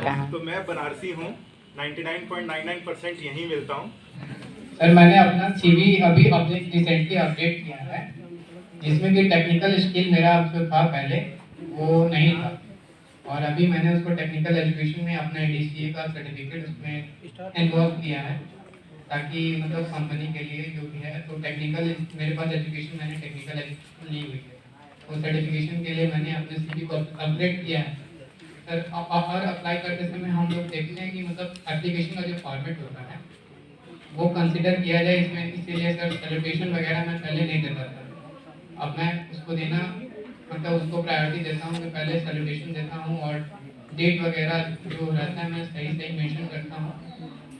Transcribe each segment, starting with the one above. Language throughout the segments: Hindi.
कहाँ? तो मैं बनारसी हूँ, 99.99% यहीं मिलता हूँ। सर मैंने अपना सीवी अभी रिसेंटली अपडेट किया है, जिसमें कि टेक्निकल स्किल मेरा जो था पहले वो नहीं था, और अभी मैंने उसको टेक्निकल एजुकेशन में अपना एडीसीए का सर्टिफिकेट उसमें इन्वॉल्व किया है, ताकि मतलब कंपनी के लिए जो भी है तो टेक्निकल मेरे पास एजुकेशन, मैंने टेक्निकल एजुकेशन ली हुई है, तो सर्टिफिकेशन के लिए मैंने अपने सीवी को अपडेट किया है सर। और अप्लाई करते समय हम लोग देखते हैं कि मतलब एप्लीकेशन का जो फॉर्मेट होता है वो कंसिडर किया जाए इसमें, इसीलिए सर सैल्यूटेशन वगैरह मैं पहले नहीं देता था। अब मैं उसको देना मतलब उसको प्रायोरिटी देता हूँ कि पहले सैल्यूटेशन देता हूँ, और डेट वगैरह जो रहता है मैं सही सही मेंशन करता हूँ,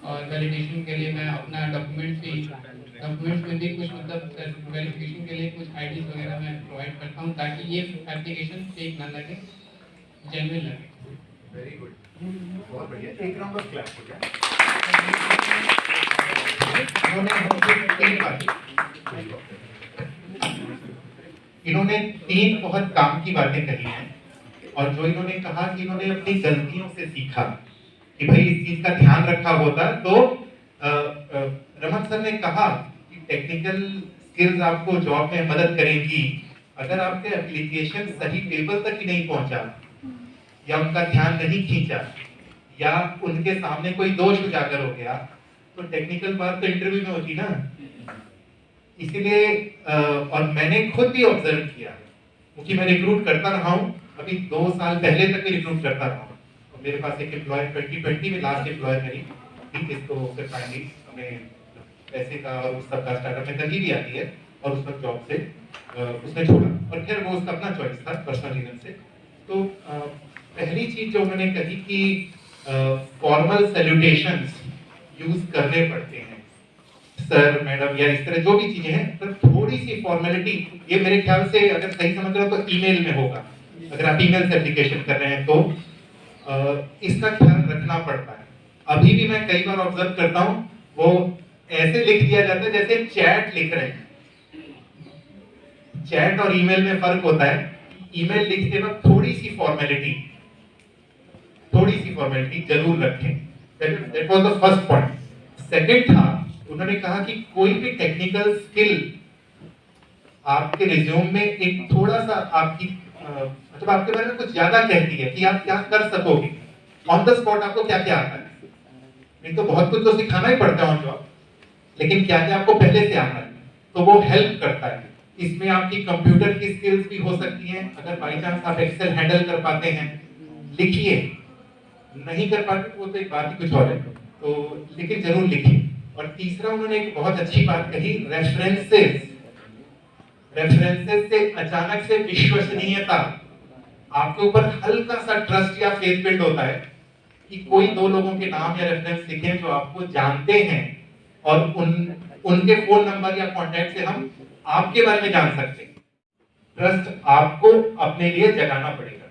और वैलिडेशन के लिए मैं अपना डॉक्यूमेंट्स में भी कुछ मतलब वेरिफिकेशन के लिए कुछ आईडीज वगैरह मैं प्रोवाइड करता हूँ, ताकि ये एप्लीकेशन फेक ना लगे, जेन्युइन लगे। वेरी गुड, बहुत बढ़िया, एक राउंड ऑफ क्लैप हो जाए। इन्होंने तीन बहुत काम की बातें कही हैं, और जो इन्होंने कहा कि इन्होंने अपनी गलतियों से सीखा कि भाई इस चीज का ध्यान रखा होता, तो रमन सर ने कहा कि टेक्निकल स्किल्स आपको जॉब में मदद करेंगी अगर आपके एप्लीकेशन सही टेबल तक ही नहीं पहुंचा, या उनका ध्यान नहीं खींचा, या उनके सामने कोई दोष उजागर हो गया, तो टेक्निकल बात तो इंटरव्यू में होती ना। इसीलिए और मैंने खुद भी ऑब्जर्व किया, क्योंकि मैं रिक्रूट करता रहा हूँ, अभी 2 साल पहले तक भी रिक्रूट करता रहा हूँ, और मेरे पास एक एम्प्लॉयर 2020 में लास्ट एम्प्लॉयर मेरी ठीक, इसको फिर फाइनली हमें पैसे का और उस सब का स्टार्टअप में तंगी भी आती है, और उस वक्त जॉब से उसने छोड़ा, और फिर वो उसका अपना चॉइस था पर्सनल रीजन से। तो पहली चीज जो उन्होंने कही कि फॉर्मल सैल्यूटेशंस यूज करने पड़ते हैं सर, मैडम, या इस तरह जो भी चीजें हैं, तो थोड़ी सी फॉर्मेलिटी, ये मेरे ख्याल से अगर सही समझ रहे हो तो ईमेल में होगा, अगर आप ईमेल से एप्लीकेशन कर रहे हैं तो इसका ख्याल रखना पड़ता है। अभी भी मैं कई बार ऑब्जर्व करता हूँ, वो ऐसे लिख दिया जाता है जैसे चैट लिख रहे हैं। चैट और ईमेल में फर्क होता है, ईमेल लिखते वक्त थोड़ी सी फॉर्मेलिटी जरूर रखें। That was the first point. Second था, उन्होंने कहा कि कोई भी टेक्निकल स्किल आपके रिज्यूम में एक थोड़ा सा आपकी मतलब आपके बारे में कुछ ज्यादा कहती है कि आप क्या कर सकोगे, ऑन द स्पॉट आपको क्या क्या आता है। नहीं तो बहुत कुछ तो सिखाना ही पड़ता है ऑन जॉब, लेकिन क्या क्या आपको पहले से आता है, तो वो हेल्प करता है। इसमें आपकी कंप्यूटर की स्किल्स भी हो सकती हैं, अगर बाई चांस आप एक्सेल हैंडल कर पाते हैं लिखिए, नहीं कर पाते वो तो एक बात ही कुछ और है, तो लेकिन जरूर लिखिए। और तीसरा उन्होंने एक बहुत अच्छी बात कही, रेफरेंसेस से अचानक से विश्वसनीयता, आपके ऊपर हल्का सा ट्रस्ट या फेथ बिल्ड होता है कि कोई 2 लोगों के नाम या रेफरेंस लिखे जो आपको जानते हैं, और उनके फोन नंबर या कांटेक्ट से हम आपके बारे में जान सकते हैं। ट्रस्ट आपको अपने लिए जगाना पड़ेगा,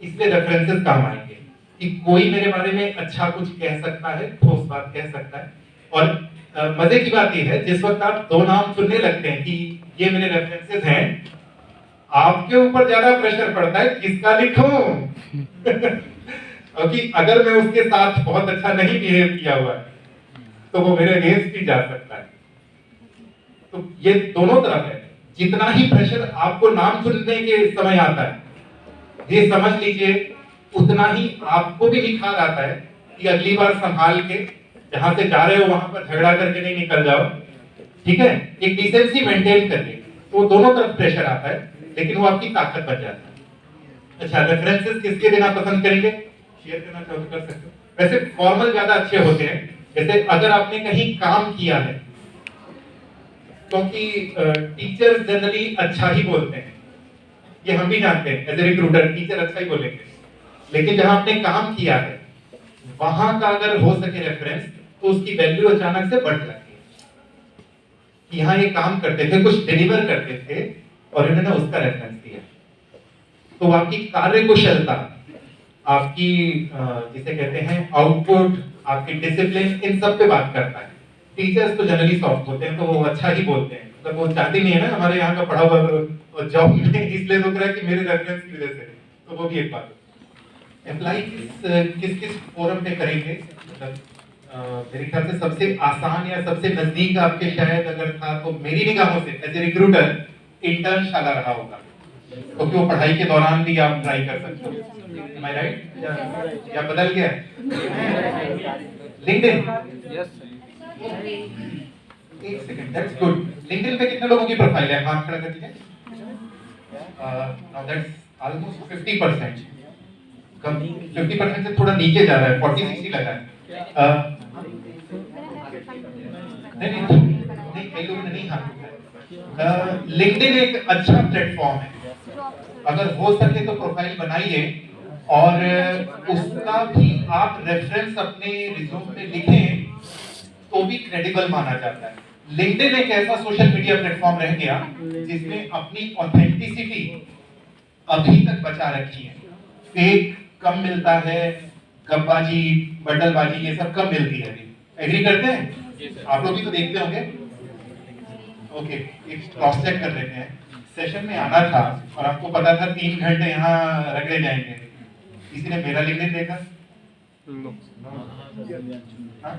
इसलिए रेफरेंसेस काम आएंगे कि कोई मेरे बारे में अच्छा कुछ कह सकता है, ठोस बात कह सकता है। और मजे की बात यह है, जिस वक्त आप 2 नाम सुनने लगते हैं कि ये मेरे रेफरेंसेस हैं, आपके ऊपर ज्यादा प्रेशर पड़ता है किसका लिखूं क्योंकि अगर मैं उसके साथ बहुत अच्छा नहीं बिहेव किया हुआ है तो वो मेरे अगेंस्ट भी जा सकता है। तो ये दोनों तरफ है, जितना ही प्रेशर आपको नाम सुनने के समय आता है, ये समझ लीजिए उतना ही आपको भी निखार आता है कि अगली बार संभाल के जहां से जा रहे हो वहां पर झगड़ा करके नहीं निकल जाओ, ठीक है, एक डिसेंसी मेंटेन करके। तो दोनों तरफ प्रेशर आता है, लेकिन वो आपकी ताकत बन जाता है। अच्छा, रेफरेंसेस किसके देना पसंद करेंगे, शेयर करना चाहो तो कर सकते हो। वैसे फॉर्मल ज्यादा अच्छे होते हैं, जैसे अगर आपने कहीं काम किया है, क्योंकि टीचर्स जनरली अच्छा ही बोलते हैं, ये हम भी जानते हैं, एज ए रिक्रूटर टीचर अच्छा ही बोलेंगे, लेकिन जहां आपने काम किया है वहां का अगर हो सके रेफरेंस, तो उसकी वैल्यू अचानक से बढ़ जाती है कि यहाँ ये काम करते थे, कुछ डिलीवर करते थे, और इन्होंने उसका रेफरेंस दिया। तो आपकी कार्य कुशलता, आपकी जिसे कहते हैं आउटपुट, आपकी डिसिप्लिन, इन सब पे बात करता है। टीचर्स तो जनरली सॉफ्ट होते हैं, तो वो अच्छा ही बोलते हैं, मतलब वो चाहते नहीं है ना हमारे यहाँ का पढ़ा हुआ जॉब में इसलिए रुक रहा है कि मेरे रेफरेंस की वजह से, तो वो भी एक बात है। अप्लाई किस किस फोरम पे करेंगे? मतलब मेरे ख्याल से सबसे आसान या सबसे नजदीक आपके शायद अगर था तो मेरी निगाहों से एज ए रिक्रूटर इंटर्नशाला रहा होगा, क्योंकि वो पढ़ाई के दौरान भी आप ट्राई कर सकते हो। Am I right? या बदल गया? लिंक्डइन? एक सेकंड, दैट्स गुड। लिंक्डइन पे कितने लोगों की प्रोफाइल है? हाथ खड़ा कर दीजिए। Now that's almost 50%। कम 50% से थोड़ा नीचे जा रहा है, 40-60 लगा है। नहीं कई लोगों ने नहीं हाथ उठाया। लिंक्डइन एक अच्छा प्लेटफॉर्म है, अगर हो सके तो प्रोफाइल बनाइए और उसका भी आप रेफरेंस अपने रिज्यूम में लिखें तो भी क्रेडिबल माना जाता है। लिंक्डइन एक ऐसा सोशल मीडिया प्लेटफॉर्म रह गया जिसने अपनी ऑथेंटिसिटी अभी तक बचा रखी है। फेक कम मिलता है, गपबाजी, बटलबाजी ये सब कम मिलती है। एग्री करते हैं? आप लोग भी तो देखते होंगे। ओके, एक क्रॉस चेक कर लेते हैं। सेशन में आना था और आपको पता था 3 घंटे यहाँ रगड़े जाएंगे, किसी ने मेरा लिंक्डइन देखा? हाँ?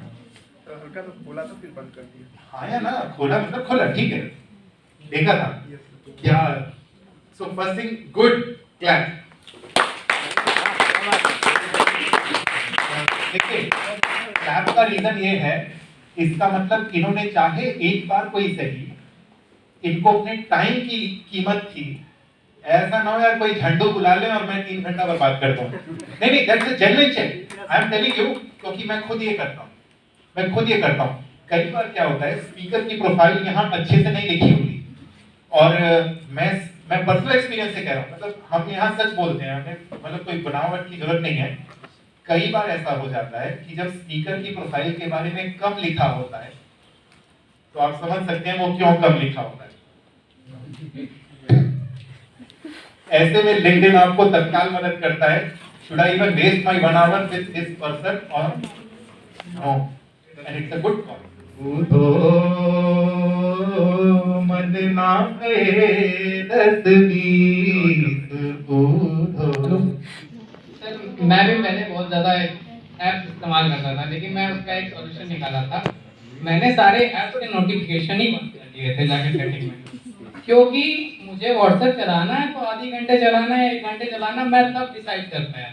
हल्का तो खोला तो फिर बंद कर दिया। हाँ या ना, खोला मतलब खोला, ठीक है, देखा था क्या? So first thing, good, clap. देखिए, क्लैप का रीजन ये है, इसका मतलब इन्होंने चाहे एक बार कोई सही, इनको अपने टाइम की कीमत थी। ऐसा ना हो यार कोई झंडू बुला ले और मैं 3 घंटा बर्बाद कर दूं। नहीं, that's a genuine check, I am telling you, क्योंकि मैं खुद ये करता हूँ। कई बार क्या होता है, स्पीकर की प्रोफाइल यहाँ अच्छे से नहीं लिखी होती, और मैं पर्सनल एक्सपीरियंस से कह रहा हूँ, मतलब हम यहाँ सच बोलते हैं, हमें मतलब कोई बनावट की जरूरत नहीं है। कई बार ऐसा हो जाता है कि जब स्पीकर की प्रोफाइल के बारे में कम लिखा होता है, तो आप समझ सकते हैं वो क्यों कम लिखा होता है। ऐसे में लिंक्डइन आपको तत्काल मदद करता है। Should I even waste my 1 hour with this person और no, and it's a good call. मदना पे 10-20 सर मैं भी पहले बहुत ज़्यादा ऐप्स इस्तेमाल करता था, लेकिन मैं उसका एक सॉल्यूशन निकाला था। मैंने सारे ऐप्स के नोटिफिकेशन ही बंद कर दिए थे जाके सेटिंग में, क्योंकि मुझे व्हाट्सएप चलाना है तो आधी घंटे चलाना है, 1 घंटे चलाना, मैं तब डिसाइड कर पाया।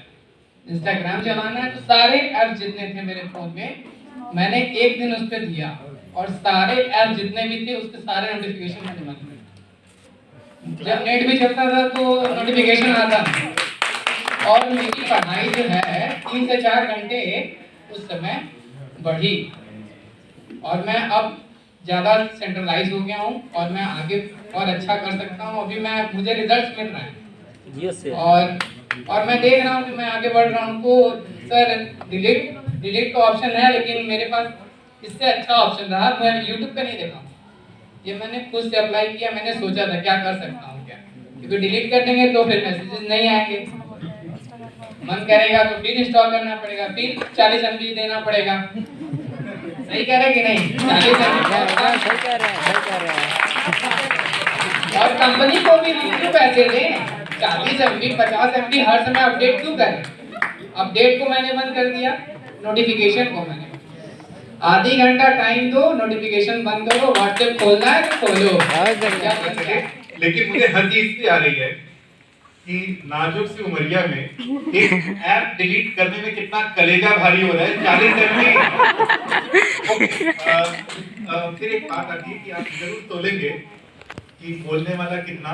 इंस्टाग्राम चलाना है तो सारे ऐप्स जितने थे मेरे फ़ोन में मैंने एक दिन उस पर दिया, और सारे ऐप जितने भी थे उसके सारे नोटिफिकेशन मैंने बंद कर। जब नेट भी चलता था तो नोटिफिकेशन आता था, और मेरी पढ़ाई जो है 3 से 4 घंटे उस समय बढ़ी, और मैं अब ज़्यादा सेंट्रलाइज हो गया हूँ और मैं आगे और अच्छा कर सकता हूँ। अभी मुझे रिजल्ट्स मिल रहे हैं और मैं देख रहा हूँ कि मैं आगे बढ़ रहा हूँ। तो सर डिलीट का ऑप्शन है, लेकिन मेरे पास इससे अच्छा ऑप्शन रहा, मैं यूट्यूब पे नहीं देखा हूँ। ये मैंने खुद से अप्लाई किया, मैंने सोचा था क्या कर सकता हूँ क्या, क्योंकि डिलीट कर देंगे तो फिर मैसेजेस नहीं आएंगे, मन करेगा तो फिर इंस्टॉल करना पड़ेगा, फिर 40 MB देना पड़ेगा। सही कह रहे कि नहीं? 40 MB सही कह रहे हैं। और कंपनी को भी क्यों पैसे दें? 40 MB 50 MB हर समय अपडेट क्यों करें? अपडेट को मैंने बंद कर दिया, नोटिफिकेशन को मैंने आधी घंटा टाइम दो, नोटिफिकेशन बंद करो, व्हाट्सएप खोलना है तो खोलो। लेकिन मुझे हंसी इससे आ रही है कि नाजुक सी उमरिया में एक ऐप डिलीट करने में कितना कलेजा भारी हो रहा है। 40 MB। फिर एक बात आती है कि आप जरूर तोलेंगे कि बोलने वाला कितना।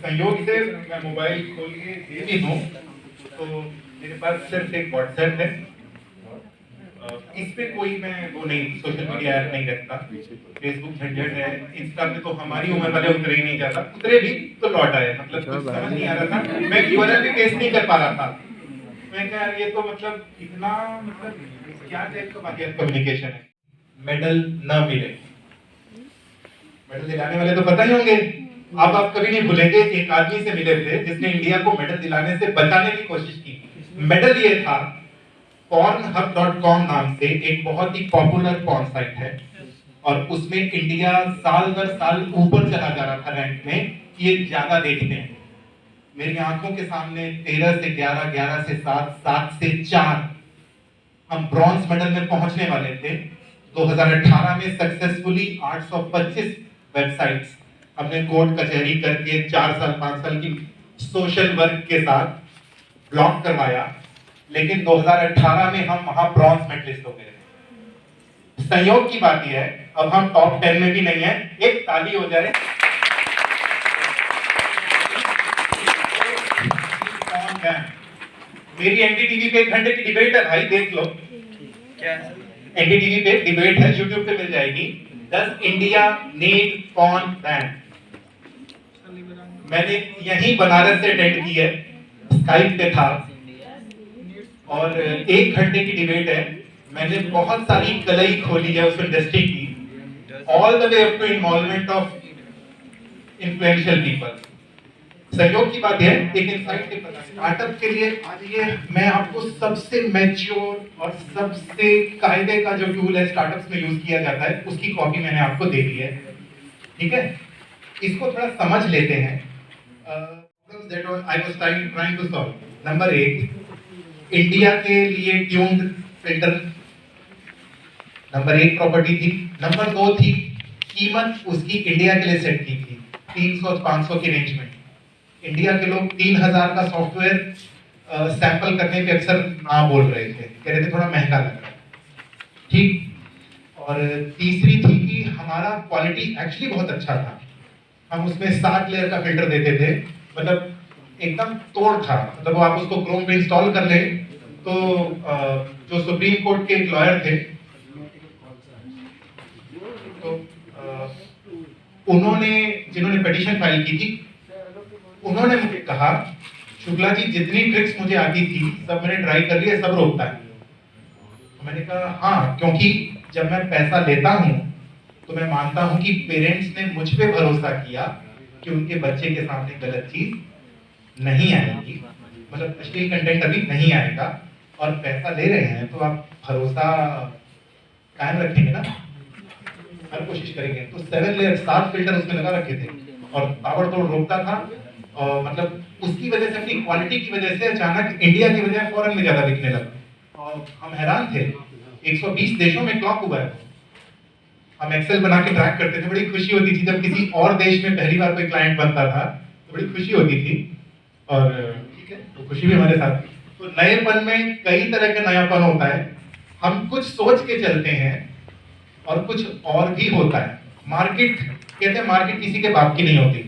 संयोग से मैं मोबाइल खोल के दे भी दूं तो मेरे पास सिर्फ एक व्हाट्सएप है, इस पे कोई मैं वो नहीं सोशल मीडिया ऐप नहीं रखता। फेसबुक झंझट है, इंस्टा पे तो हमारी उम्र वाले उतरे ही नहीं जाता, उतरे भी तो लौट आए, मतलब कुछ समझ नहीं आ रहा था, मैं यूआरएल भी पेस्ट नहीं कर पा रहा था। मैं कहा यार ये तो मतलब इतना मतलब क्या टाइप का वाहियात कम्युनिकेशन है। मेडल ना मिले, मेडल दिलाने वाले तो पता ही होंगे। अब आप कभी नहीं भूलेंगे, एक आदमी से मिले थे जिसने इंडिया को मेडल दिलाने से बचाने की कोशिश की। मेडल ये था, pornhub.com नाम से एक बहुत ही पॉपुलर पॉर्न साइट है, और उसमें इंडिया साल दर साल ऊपर चला जा रहा था रैंक में कि ये ज्यादा देखते हैं। मेरी आंखों के सामने 13 से 11, 11 से 7, 7 से 4 हम ब्रॉन्ज मेडल में पहुंचने वाले थे। 2018 में सक्सेसफुली 825 वेबसाइट्स हमने कोर्ट कचहरी करके 4 साल 5 साल की सोशल वर्क के साथ ब्लॉक करवाया, लेकिन 2018 में हम वहां ब्रॉन्ज मेडलिस्ट हो गए। संयोग की बात यह है अब हम टॉप 10 में भी नहीं है। एक ताली हो जाए। मेरी एनडीटीवी पे 1 घंटे की डिबेट है भाई, देख लो। क्या है? एनडीटीवी पे डिबेट है, यूट्यूब पे मिल जाएगी। Does India need porn ban? मैंने यही बनारस से अटेंड की है, स्काइप पे था, और 1 घंटे की डिबेट है। मैंने बहुत सारी कलई खोली है उस इंडस्ट्री की, all the way up to involvement of influential people. सहयोग की बात है, एक इनसाइट के पता स्टार्टअप के लिए आज ये मैं आपको सबसे मैच्योर और सबसे कायदे का जो टूल है स्टार्टअप्स में यूज किया जाता है, उसकी कॉपी मैंने आपको दे दी है। ठीक है, इसको थोड़ा समझ लेते हैं। I was trying to solve. Number 1, India के लिए ट्यून्ड फिल्टर नंबर 1 प्रॉपर्टी थी। नंबर 2 थी कीमत, उसकी इंडिया के लिए सेट की थी 300-500 की रेंज में। इंडिया के लोग 3000 का सॉफ्टवेयर सैंपल करने पे अक्सर ना बोल रहे थे, कह रहे थे थोड़ा महंगा लग रहा है। ठीक। और तीसरी थी कि हमारा क्वालिटी एक्चुअली बहुत अच्छा था। हम उसमें 7 लेयर का फिल्टर देते थे, मतलब एकदम तोड़ था। मतलब वो आप उसको क्रोम पे इंस्टॉल कर ले तो जो सुप्रीम कोर्ट के एक लॉयर थे, तो उन्होंने जिन्होंने पिटीशन फाइल की थी, उन्होंने मुझे कहा शुक्ला जी जितनी ट्रिक्स मुझे आती थी सब मैंने ट्राई कर लिया, सब रोकता है। मैंने कहा हाँ, क्योंकि जब मैं पैसा लेता हूं तो मैं मानता हूं कि पेरेंट्स ने मुझ पे भरोसा किया कि उनके बच्चे के सामने गलत चीज नहीं आएगी, मतलब अश्लील कंटेंट अभी नहीं आएगा, और पैसा ले रहे हैं तो आप भरोसा कायम रखेंगे ना, हर कोशिश करेंगे। तो 7 लेयर 7 फिल्टर उसमें लगा रखे थे और ताबड़तोड़ रोकता था। और मतलब उसकी वजह से, अपनी क्वालिटी की वजह से अचानक इंडिया की वजह फॉरेन में ज्यादा बिकने लगा और हम हैरान थे। 120 देशों में क्लॉक हुआ है। हम एक्सेल बना के ट्रैक करते थे, बड़ी खुशी होती थी जब किसी और देश में पहली बार कोई क्लाइंट बनता था, तो बड़ी खुशी होती थी। और ठीक है, तो खुशी भी हमारे साथ। तो नएपन में कई तरह का नयापन होता है। हम कुछ सोच के चलते हैं और कुछ और भी होता है। मार्केट कहते हैं मार्केट किसी के बाप की नहीं होती,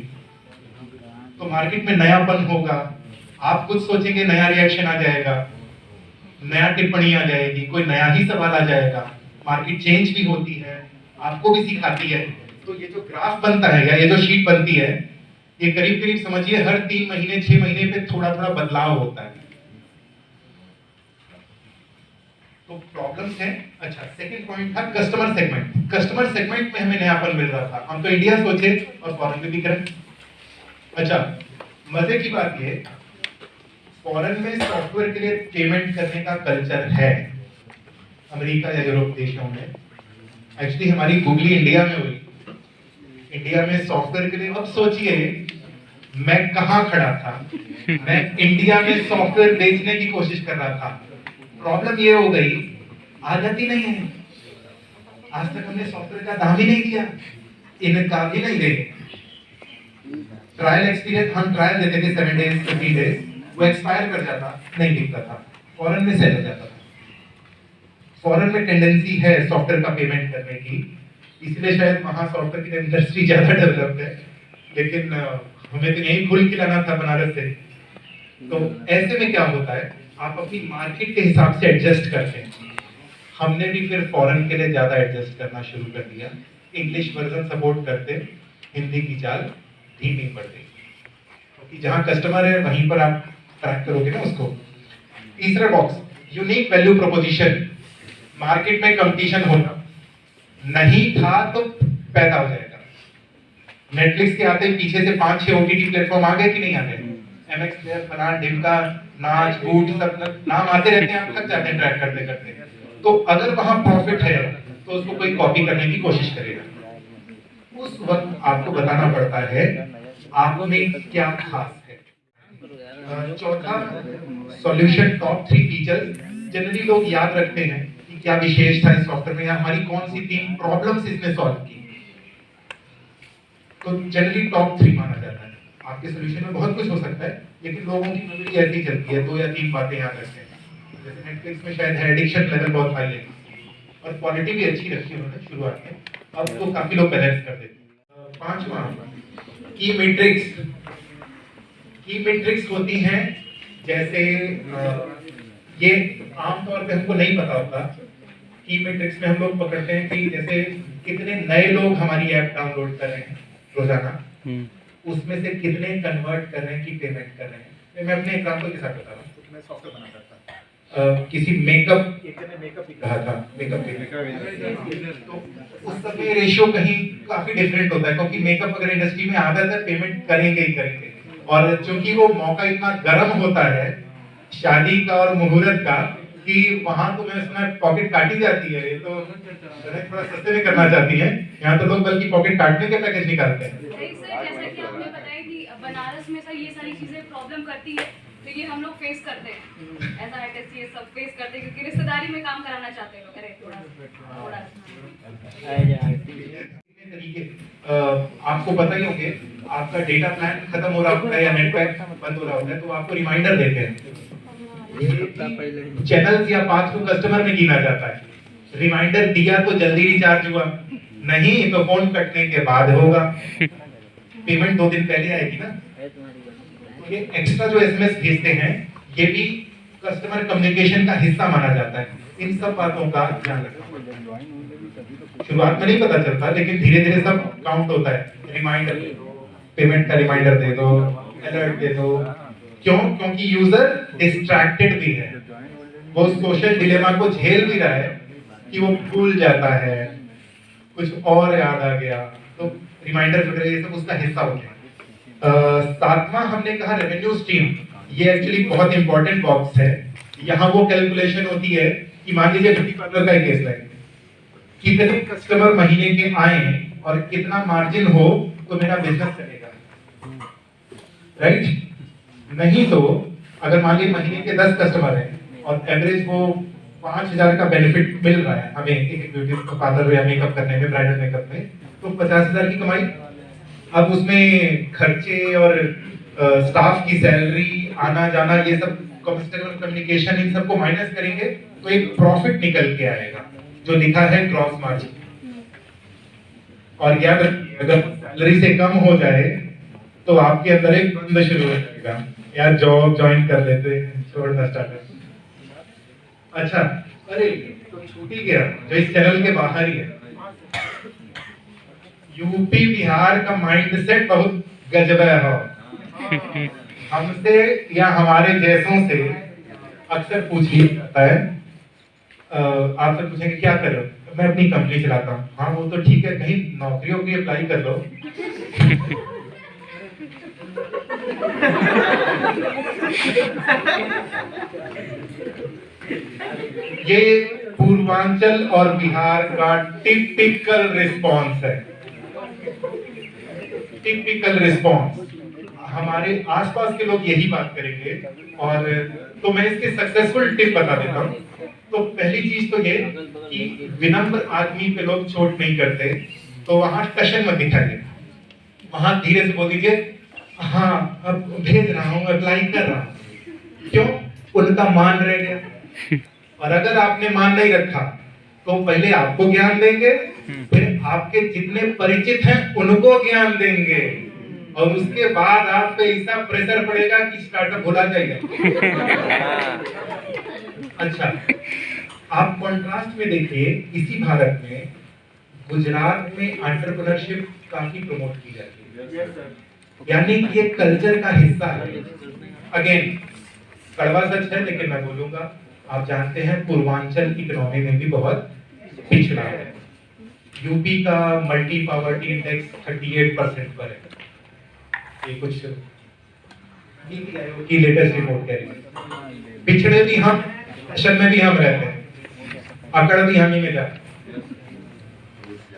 तो मार्केट में नयापन होगा, आप कुछ सोचेंगे नया रिएक्शन आ जाएगा, नया टिप्पणी आ जाएगी, कोई नया ही सवाल आ जाएगा। मार्केट चेंज भी होती है, आपको भी सिखाती है। तो ये जो ग्राफ बनता है या ये जो शीट बनती है, ये करीब करीब समझिए हर 3 महीने 6 महीने पे थोड़ा थोड़ा बदलाव होता है। तो प्रॉब्लम्स है। अच्छा, सेकंड पॉइंट था कस्टमर सेगमेंट। कस्टमर सेगमेंट में हमें नयापन मिल रहा था। हम तो इंडिया सोचे और फॉरेन में भी करें। अच्छा, मजे की बात ये, फॉरेन में सॉफ्टवेयर के लिए पेमेंट करने का कल्चर है, अमेरिका या यूरोप देशों में। एक्चुअली हमारी गूगली इंडिया में हुई। इंडिया में सॉफ्टवेयर के लिए, अब सोचिए मैं कहां खड़ा था, मैं इंडिया में सॉफ्टवेयर बेचने की कोशिश कर रहा था। प्रॉब्लम ये हो गई, आदत ही नहीं है। आज तक हमने सॉफ्टवेयर का दाम ही नहीं दिया, इनका भी नहीं देंगे। ट्रायल एक्सपीरियंस, हम ट्रायल देते थे 7 डेज 50 डेज, वो एक्सपायर कर जाता, नहीं दिखता था। फॉरेन में सेल हो जाता था। फॉरेन में टेंडेंसी है सॉफ्टवेयर का पेमेंट करने की, इसलिए शायद वहाँ सॉफ्टवेयर की इंडस्ट्री ज्यादा डेवलप्ड है। लेकिन हमें तो यही फुल खिलाना था बनारस से। तो ऐसे में क्या होता है, आप अपनी मार्केट के हिसाब से एडजस्ट करते हैं। हमने भी फिर फॉरेन के लिए ज्यादा एडजस्ट करना शुरू कर दिया। इंग्लिश वर्जन सपोर्ट करते, हिंदी की चाल धीमी पड़ गई, क्योंकि जहां कस्टमर है वहीं पर आप ट्रैक करोगे ना उसको। तीसरा box, unique value proposition. Market में कंपटीशन होना नहीं था तो पैदा हो जाएगा। नेटफ्लिक्स के आते पीछे से 5-6 ओटीटी प्लेटफॉर्म आ गए कि नहीं आ गए? एमएक्स प्लेयर, फलान, ढिमका, नाच, बूट, सब नाम आते रहते हैं, आप थक जाते हैं ट्रैक करते करते। तो अगर वहां प्रॉफिट है तो उसको कोई कॉपी करने की कोशिश करेगा। उस वक्त आपको बताना पड़ता है आप में क्या खास है। चौथा सॉल्यूशन टॉप 3 फीचर्स जनरली लोग याद रखते हैं कि क्या विशेष था इस सॉफ्टवेयर में या हमारी कौन सी 3 प्रॉब्लम्स इसने सॉल्व की, तो जनरली टॉप 3 माना जाता है। आपके सोल्यूशन में बहुत कुछ हो सकता है, लेकिन लोगों की मेमोरी ऐसी चलती है, 2 या 3 बातें याद रखते हैं। जैसे नेटफ्लिक्स में शायद है एडिक्शन लेवल बहुत हाई है और क्वालिटी भी अच्छी रखी है उन्होंने शुरुआत में, अब तो काफी लोग बैलेंस कर देते हैं। पांचवा की मैट्रिक्स होती हैं, जैसे ये आमतौर पे हमको नहीं पता होता। की मैट्रिक्स में हम लोग पकड़ते हैं कि जैसे कितने नए लोग हमारी ऐप डाउनलोड कर रहे हैं रोजाना, उसमें से कितने कन्वर्ट कर रहे हैं कि पेमेंट कर रहे हैं। मैं अपने एग्जांपल के साथ बता रहा हूँ। मैं सॉफ्टवेयर बना करता था, किसी मेकअप एक ने मेकअप ही कहा था, मेकअप तो उस सब में रेशियो कहीं काफी डिफरेंट होता है, क्योंकि मेकअप अगर इंडस्ट्री में आदत है पेमेंट करेंगे ही करेंगे, और चूंकि वो मौका इतना गर्म होता है शादी का और मुहूर्त का कि वहां तो मैं उसमें पॉकेट काटी जाती है। ये तो थोड़ा सस्ते में करना चाहती है, यहाँ तो लोग बल्कि पॉकेट काटने के पैकेज निकालते हैं। जैसा कि आपने बताया कि बनारस में सर ये सारी चीजें प्रॉब्लम करती है, तो ये हम लोग फेस करते हैं एज आर्टिस्ट, ये सब फेस करते हैं क्योंकि रिश्तेदारी में काम कराना चाहते हैं लोग। अरे थोड़ा आपको पता ही होंगे, आपका डेटा प्लान खत्म हो रहा होता है या नेट पैक बंद हो रहा होता है, तो आपको रिमाइंडर देते हैं। चैनल्स या पाथ को कस्टमर में गिना जाता है। रिमाइंडर दिया तो जल्दी रिचार्ज हुआ, नहीं तो फोन कटने के बाद होगा, पेमेंट 2 दिन पहले आएगी ना। तो ये एक्स्ट्रा जो एसएमएस भेजते हैं ये भी कस्टमर कम्युनिकेशन का हिस्सा माना जाता है। इन सब बातों का ध्यान रखना। शुरुआत में नहीं पता चलता, लेकिन धीरे धीरे सब काउंट होता है। रिमाइंडर दे दो, पेमेंट का रिमाइंडर दे दो, अलर्ट दे दो। क्यों? क्योंकि यूजर डिस्ट्रैक्टेड भी है, वो सोशल डिलेमा को झेल भी रहा है कि वो भूल जाता है, कुछ और याद आ गया, तो रिमाइंडर वगैरह ये सब उसका हिस्सा होते हैं। सातवां हमने कहा रेवेन्यू स्ट्रीम। ये एक्चुअली बहुत इंपॉर्टेंट बॉक्स है। यहाँ वो कैलकुलेशन होती है कि मान लीजिए ब्यूटी पार्लर का एक केस है, कितने कस्टमर महीने के आए और कितना मार्जिन हो तो मेरा बिजनेस चलेगा, राइट? नहीं तो अगर मान लीजिए महीने के 10 कस्टमर हैं और एवरेज वो 5000 का बेनिफिट मिल रहा है हमें एक ब्यूटी पार्लर या मेकअप करने में, ब्राइडल मेकअप में, तो 50,000 की कमाई। अब उसमें खर्चे और स्टाफ की सैलरी, आना जाना, ये सब कस्टमर कम्युनिकेशन, इन सबको माइनस करेंगे तो एक प्रॉफिट निकल के आएगा जो लिखा है ग्रॉस मार्जिन। और याद रखिए अगर सैलरी से कम हो जाए तो आपके अंदर एक द्वंद्व शुरू हो जाएगा, यार जॉब ज्वाइन कर लेते, छोड़ना स्टार्ट। अच्छा, अरे तो छूट ही गया जो इस चैनल के बाहर ही है। यूपी बिहार का माइंडसेट बहुत गजब है। हमसे या हमारे जैसों से अक्सर पूछ लिया जाता है, आपसे पूछेंगे क्या कर रहे हो? मैं अपनी कंपनी चलाता हूँ। हाँ वो तो ठीक है, कहीं नौकरियों की अप्लाई कर लो। ये पूर्वांचल और बिहार का टिपिकल रिस्पॉन्स है। टिपिकल रिस्पॉन्स हमारे आसपास के लोग यही बात करेंगे। और तो मैं इसके सक्सेसफुल टिप बता देता हूँ। तो पहली चीज तो ये कि विनम्र आदमी पे लोग छोट नहीं करते, तो वहां टशन मत दिखाइए, वहां धीरे से बोल दीजिए हाँ अब भेज रहा हूँ, अप्लाई कर रहा हूँ। क्यों? उनका मान रह गया। और अगर आपने मान नहीं रखा तो पहले आपको ज्ञान देंगे, फिर आपके जितने परिचित हैं उनको ज्ञान देंगे, और उसके बाद आप पे ऐसा प्रेशर पड़ेगा कि स्टार्टअप भुला जाएगा। अच्छा, आप कॉन्ट्रास्ट में देखिए, इसी भारत में गुजरात में एंटरप्रेन्योरशिप काफी प्रमोट की जाती है, यानी कि ये कल्चर का हिस्सा है। अगेन कड़वा सच है लेकिन मैं बोलूंगा, आप जानते हैं पूर्वांचल इकोनॉमी में भी बहुत पिछड़ा है। यूपी का मल्टी पॉवर्टी इंडेक्स 38% पर है। ये कुछ नीति आयोग की लेटेस्ट रिपोर्ट कह रही है। पिछड़े भी हम, फैशन में भी हम रहते हैं, अकड़ भी हम ही में जाते हैं।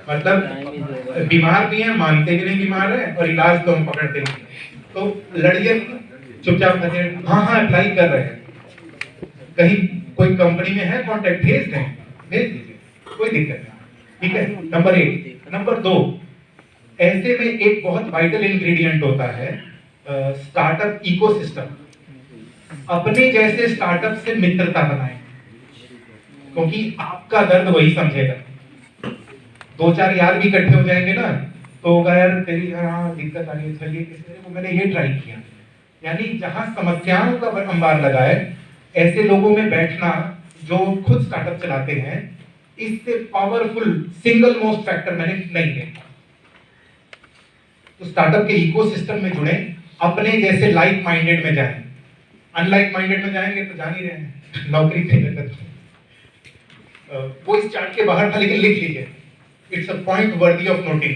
मतलब बीमार भी हैं, मानते भी नहीं बीमार है, और इलाज तो हम पकड़ते नहीं। तो लड़िए चुपचाप कहते हैं हाँ हाँ अप्लाई कर रहे हैं, कहीं कोई कंपनी में है कॉन्टेक्ट भेज दें, भेज दीजिए, कोई दिक्कत नहीं, ठीक है। नंबर 1। नंबर 2, ऐसे में एक बहुत वाइटल इंग्रेडिएंट होता है स्टार्टअप इकोसिस्टम। अपने जैसे स्टार्टअप से मित्रता बनाएं, क्योंकि आपका दर्द वही समझेगा। 2-4 यार भी इकट्ठे हो जाएंगे ना, तो होगा यार तेरी हाँ दिक्कत आ रही है, चलिए किसी ने मैंने ये ट्राई किया। यानी जहां समस्याओं का अंबार लगा है, ऐसे लोगों में बैठना जो खुद स्टार्टअप चलाते हैं, इससे पावरफुल सिंगल मोस्ट फैक्टर मैंने नहीं देखा। तो स्टार्टअप के इकोसिस्टम में जुड़े, अपने जैसे लाइक माइंडेड में जाएं। अनलाइक माइंडेड में जाएंगे तो जान ही रहे हैं नौकरी कहीं ना कहीं। वो इस चार्ट के बाहर था, लेकिन लिख लीजिए, it's a point worthy of noting.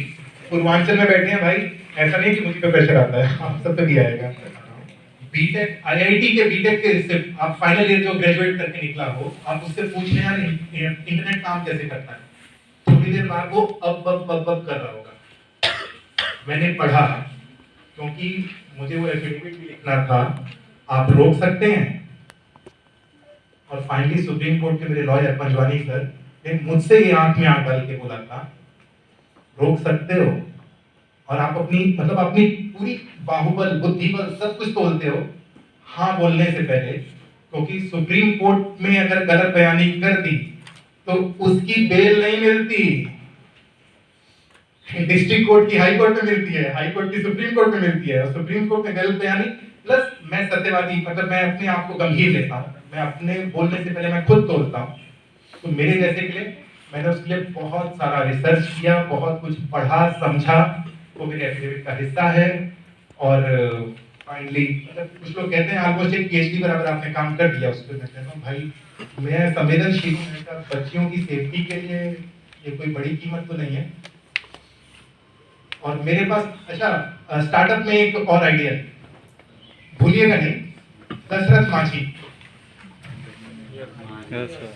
Purvanchal में बैठे हैं भाई, ऐसा नहीं कि मुझे पे प्रेशर आता है, आप सब पे भी आएगा। बीटेक, आईआईटी के बीटेक के इससे आप फाइनल ईयर जो ग्रेजुएट करके निकला हो, आप उससे पूछने यार इंटरनेट काम कैसे करता है, थोड़ी देर बाद वो अब कर रहा होगा। मैंने पढ़ा, क्योंकि मुझे वो एफिडेविट भी लिखना था, आप रोक सकते हैं। और फाइनली सुप्रीम कोर्ट के मेरे लॉयर पंजवानी सर ने मुझसे ये आंख में आंख डाल के बोला था, रोक सकते हो और आप अपनी मतलब अपनी पूरी बाहुबल बुद्धि पर सब कुछ तोलते हो हाँ बोलने से पहले, क्योंकि सुप्रीम कोर्ट में अगर गलत बयानी कर दी तो उसकी बेल नहीं मिलती। डिस्ट्रिक्ट कोर्ट की हाई कोर्ट में मिलती है, हाई कोर्ट की सुप्रीम कोर्ट में मिलती है, और सुप्रीम कोर्ट में गलत बयानी। प्लस मैं सत्यवादी, मतलब मैं अपने आप को गंभीर लेता हूँ, मैं अपने बोलने से पहले मैं खुद तोलता हूँ। तो मेरे जैसे के लिए मैंने उसके लिए बहुत सारा रिसर्च किया, बहुत कुछ पढ़ा समझा, वो मेरे एफिडेविट का हिस्सा है। और फाइनली मतलब कुछ लोग कहते हैं ऑलमोस्ट एक पीएचडी बराबर आपने काम कर दिया उस पर। मैं कहता हूँ भाई मैं संवेदनशील हूँ, बच्चियों की सेफ्टी के लिए ये कोई बड़ी कीमत तो नहीं है। और मेरे पास अच्छा स्टार्टअप में एक और आइडिया है, भूलिएगा नहीं, दशरथ मांझी।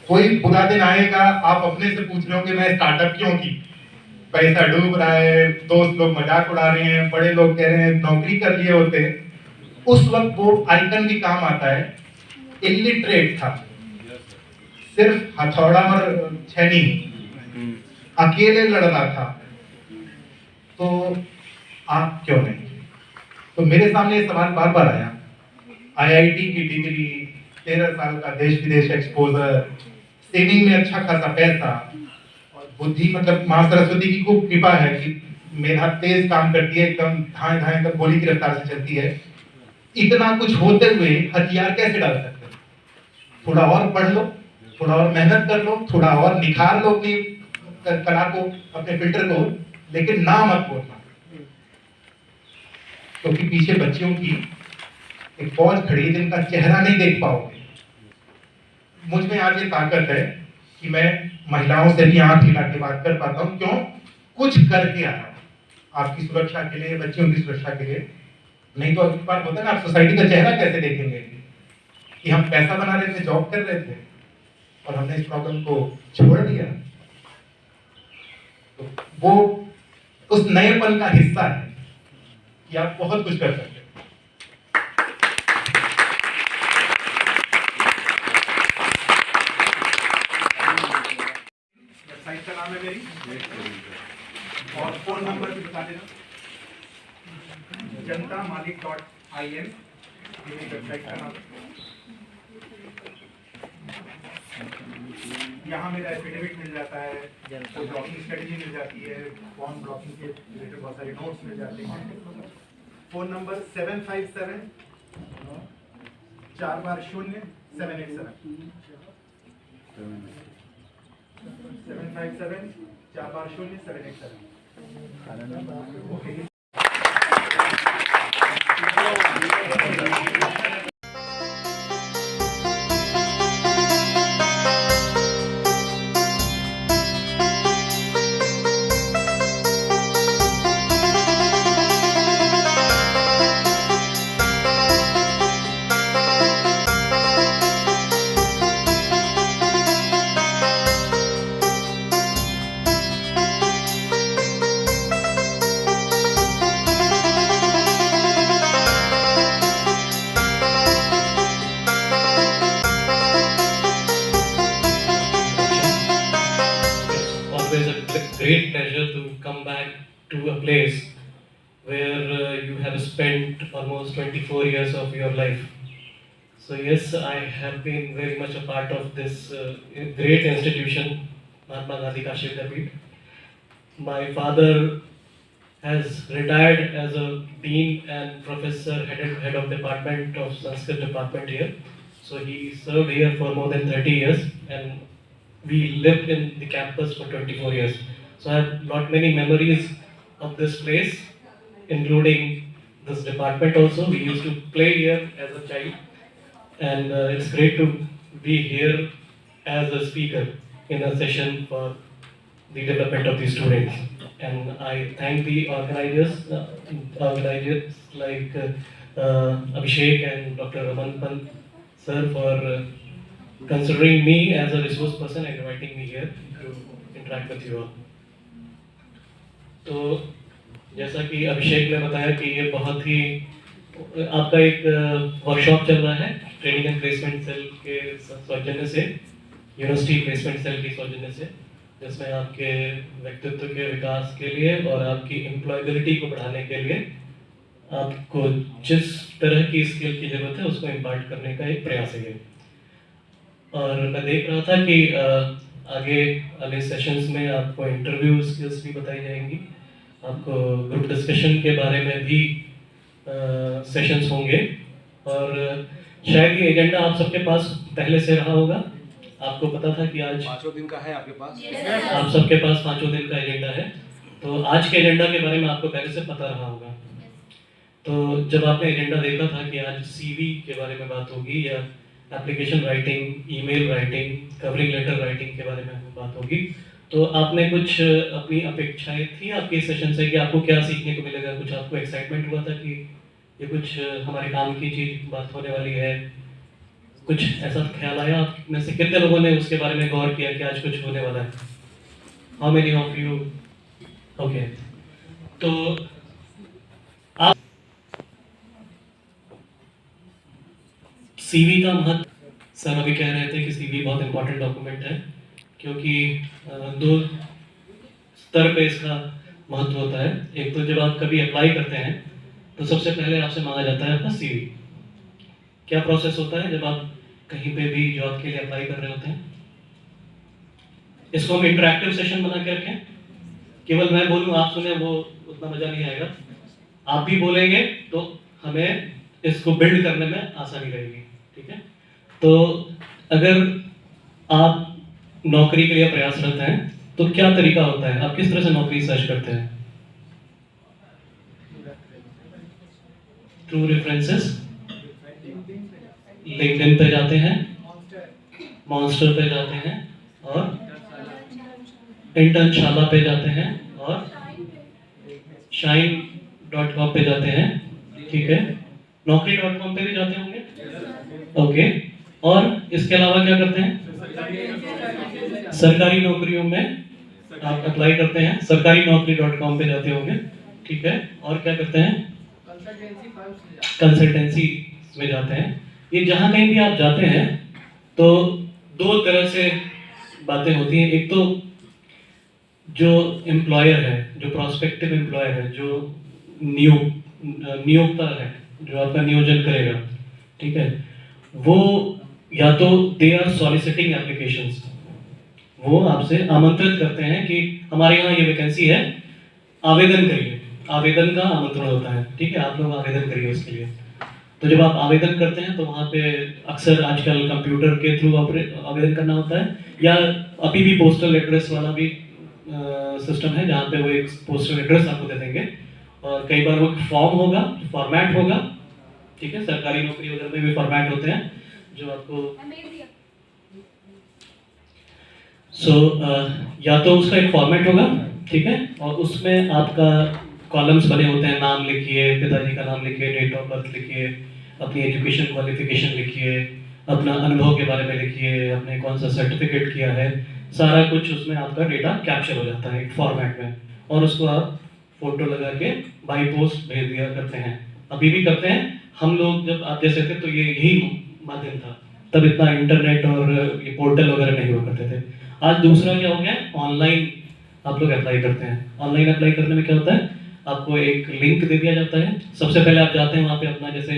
कोई बुरा दिन आएगा, आप अपने से पूछ रहे हो कि मैं स्टार्टअप क्यों की, पैसा डूब रहा है, दोस्त लोग मजाक उड़ा रहे हैं, बड़े लोग कह रहे हैं नौकरी कर लिए होते, उस वक्त वो आइकन भी काम आता है। इलिटरेट था, सिर्फ हथौड़ा और छैनी, अकेले लड़ रहा था, तो आप क्यों नहीं। तो मेरे सामने सवाल बार बार आया, आईआईटी की डिग्री, 13 साल का देश विदेश एक्सपोजर, सेविंग में अच्छा खासा पैसा, और बुद्धि मतलब माँ सरस्वती की खूब कृपा है कि मेरा तेज काम करती है, एकदम धाए धाए कर गोली की रफ्तार से चलती है। इतना कुछ होते हुए हथियार कैसे डाल सकते हैं? थोड़ा और पढ़ लो, थोड़ा और मेहनत कर लो, थोड़ा और निखार लो अपनी कला को, अपने फिल्टर को, लेकिन ना मत बोलना, क्योंकि पीछे बच्चियों की एक फौज खड़ी है जिनका चेहरा नहीं देख पाओगे। मुझ में आज ये ताकत है कि मैं महिलाओं से भी आंख हिला के बात कर पाता हूँ। क्यों? कुछ करके आ रहा हूँ आपकी सुरक्षा के लिए, बच्चियों की सुरक्षा के लिए। नहीं तो एक बार होता है ना, आप सोसाइटी का चेहरा कैसे देखेंगे कि हम पैसा बना रहे थे, जॉब कर रहे थे और हमने इस प्रॉब्लम को छोड़ दिया। तो वो उस नएपन का हिस्सा है कि आप बहुत कुछ कर सकते हैं। वेबसाइट का नाम है मेरी, और फोन नंबर भी बता देना, jantamalik.in, ये मेरी वेबसाइट का नाम है। यहाँ मेरा एफिडेविट मिल जाता है, तो ब्लॉकिंग स्ट्रेटेजी मिल जाती है, फॉर्म ब्लॉकिंग के रिलेटेड बहुत सारे नोट्स मिल जाते हैं। Phone number 757 4 787 757 4 787। great pleasure to come back to a place where you have spent almost 24 years of your life. So yes, I have been very much a part of this great institution, Mahatma Gandhi Kashi Vidyapeeth. My father has retired as a dean and professor, head of department of Sanskrit department here. So he served here for more than 30 years, and we lived in the campus for 24 years. So I have many memories of this place, including this department also. We used to play here as a child, and it's great to be here as a speaker in a session for the development of the students. And I thank the organizers like Abhishek and Dr. Raman Pant sir for considering me as a resource person and inviting me here to interact with you all. तो जैसा कि अभिषेक ने बताया कि ये बहुत ही आपका एक वर्कशॉप चल रहा है ट्रेनिंग एंड प्लेसमेंट सेल के सौजन्य से, यूनिवर्सिटी प्लेसमेंट सेल की सौजन्य से, जिसमें आपके व्यक्तित्व के विकास के लिए और आपकी एम्प्लॉयबिलिटी को बढ़ाने के लिए आपको जिस तरह की स्किल की ज़रूरत है उसको इम्पार्ट करने का एक प्रयास है। और मैं देख रहा था कि आगे अगले सेशंस में आपको इंटरव्यू स्किल्स भी बताई जाएंगी, आपको ग्रुप डिस्कशन के बारे में भी सेशंस होंगे, और शायद ये एजेंडा आप सबके पास पहले से रहा होगा। आपको पता था कि आज 5 दिन का है आपके पास? आप सबके पास 5 दिन का एजेंडा है, तो आज के एजेंडा के बारे में आपको पहले से पता रहा होगा। तो जब आपने एजेंडा देखा था कि आज सीवी के बारे में बात होगी या application writing, email writing, covering letter writing के बारे में बात होगी, तो आपने कुछ अपनी अपेक्षाएं थी आपके सेशन से कि आपको क्या सीखने को मिलेगा? कुछ आपको एक्साइटमेंट हुआ था कि ये कुछ हमारे काम की चीज बात होने वाली है? कुछ ऐसा ख्याल आया आप में से? कितने लोगों ने उसके बारे में गौर किया कि आज कुछ होने वाला है? How many of you? Okay, तो आप सीवी का महत्व, सर अभी कह रहे थे कि सीवी बहुत इंपॉर्टेंट डॉक्यूमेंट है, क्योंकि 2 स्तर पे इसका महत्व होता है। एक तो जब आप कभी अप्लाई करते हैं तो सबसे पहले आपसे मांगा जाता है आपका सीवी। क्या प्रोसेस होता है जब आप कहीं पे भी जॉब के लिए अप्लाई कर रहे होते हैं? इसको हम इंटरैक्टिव सेशन बना के रखें, केवल मैं बोलूँ आप सुने, वो उतना मजा नहीं आएगा। आप भी बोलेंगे तो हमें इसको बिल्ड करने में आसानी रहेगी, ठीक है? तो अगर आप नौकरी के लिए प्रयासरत हैं तो क्या तरीका होता है, आप किस तरह से नौकरी सर्च करते हैं? थ्रू रेफरेंसेस, लिंक्डइन पे जाते हैं, मॉन्स्टर पे जाते हैं, और इंटर्नशाला पे जाते हैं, और shine.com पे जाते हैं, ठीक है? naukri.com पे भी जाते होंगे, ओके। और इसके अलावा क्या करते हैं? सरकारी नौकरियों में आप अप्लाई करते हैं, सरकारी-naukri.com पे जाते होंगे, ठीक है? और क्या करते हैं? कंसल्टेंसी में जाते हैं। ये जहाँ कहीं भी आप जाते हैं तो 2 तरह से बातें होती हैं। एक तो जो एम्प्लॉयर है, जो प्रोस्पेक्टिव एम्प्लॉयर है, जो नियोक्ता है, जो आपका नियोजन करेगा, ठीक है, वो या तो दे आर सॉलिसिटिंग एप्लीकेशंस, वो आपसे आमंत्रित करते हैं कि हमारे यहाँ ये वैकेंसी है, आवेदन करिए। आवेदन का आमंत्रण होता है, ठीक है? आप लोग आवेदन करिए उसके लिए। तो जब आप आवेदन करते हैं तो वहाँ पे अक्सर आजकल कंप्यूटर के थ्रू आवेदन करना होता है, या अभी भी पोस्टल एड्रेस वाला भी सिस्टम है जहाँ पे वो एक पोस्टल एड्रेस आपको दे देंगे, और कई बार वो फॉर्म होगा, फॉर्मेट होगा, ठीक है? सरकारी नौकरी वगैरह में भी फॉर्मेट होते हैं जो आपको या तो उसका एक फॉर्मेट होगा, ठीक है, और उसमें आपका कॉलम्स बने होते हैं, नाम लिखिए, पिताजी का नाम लिखिए, डेट ऑफ बर्थ लिखिए, अपनी एजुकेशन क्वालिफिकेशन लिखिए, अपना अनुभव के बारे में लिखिए, आपने कौन सा सर्टिफिकेट किया है, सारा कुछ उसमें आपका डेटा कैप्चर हो जाता है एक फॉर्मेट में, और उसको आप फोटो लगा के बाई पोस्ट भेज दिया करते हैं। अभी भी करते हैं हम लोग, जब आप जैसे थे तो ये यही माध्यम था, तब इतना इंटरनेट और ये पोर्टल वगैरह नहीं हुआ करते थे। आज दूसरा क्या हो गया, ऑनलाइन आप लोग अप्लाई करते हैं। ऑनलाइन अप्लाई करने में क्या होता है, आपको एक लिंक दे दिया जाता है। सबसे पहले आप जाते हैं वहाँ पे अपना जैसे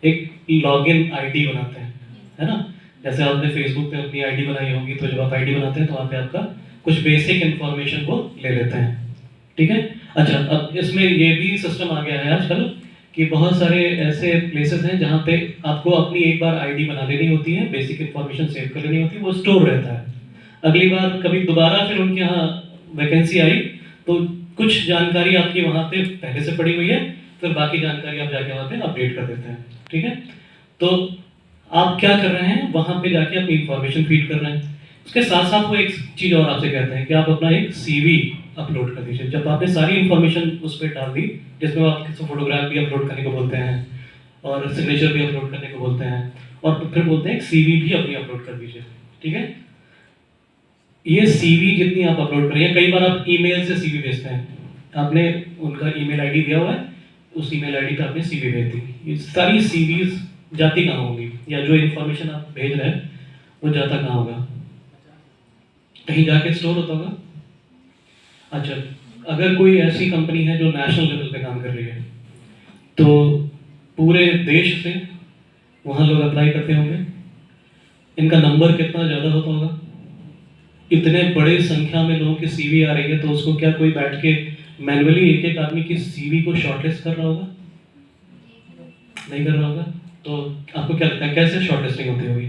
एक लॉगिन आईडी बनाते हैं, है ना। जैसे आपने फेसबुक पे अपनी आईडी बनाई होगी, तो जब आप आईडी बनाते हैं तो वहाँ पे आपका कुछ बेसिक इन्फॉर्मेशन वो ले लेते हैं, ठीक है। अच्छा, अब इसमें ये भी सिस्टम आ गया है आजकल कि बहुत सारे ऐसे प्लेसेस हैं जहाँ पे आपको अपनी एक बार आईडी बना लेनी होती है, बेसिक इन्फॉर्मेशन सेव कर लेनी होती है, वो स्टोर रहता है। अगली बार कभी दोबारा फिर उनके यहाँ वैकेंसी आई तो कुछ जानकारी आपकी वहाँ पे पहले से पड़ी हुई है, फिर बाकी जानकारी आप जाके वहाँ पे अपडेट कर देते हैं, ठीक है। तो आप क्या कर रहे हैं, वहाँ पे जाके अपनी इंफॉर्मेशन फीड कर रहे हैं। उसके साथ साथ वो एक चीज़ और आपसे कहते हैं कि आप अपना एक CV अपलोड कर दीजिए। जब आपने सारी इंफॉर्मेशन उस पर डाल दी, जिसमें आप किसी फोटोग्राफ भी अपलोड करने को बोलते हैं और सिग्नेचर भी अपलोड करने को बोलते हैं, और फिर बोलते हैं CV भी अपनी अपलोड कर दीजिए, ठीक है। ये CV जितनी आप अपलोड करिए, कई बार आप ईमेल से CV भेजते हैं, आपने उनका ईमेल आईडी दिया हुआ है, उस ईमेल आईडी पे आपने CV भेज दी, ये सारी CVs जाती कहाँ होगी, या जो इन्फॉर्मेशन आप भेज रहे हैं वो जाता कहाँ होगा, कहीं जाके स्टोर होता होगा। अच्छा, अगर कोई ऐसी कंपनी है जो नेशनल लेवल पे काम कर रही है, तो पूरे देश से वहाँ लोग अप्लाई करते होंगे, इनका नंबर कितना ज़्यादा होता होगा, इतने बड़े संख्या में लोगों की CV आ रही है, तो उसको क्या कोई बैठ के मैन्युअली एक एक आदमी की CV को शॉर्टलिस्ट कर रहा होगा? नहीं कर रहा होगा। तो आपको क्या लगता है कैसे शॉर्टलिस्टिंग होती होगी?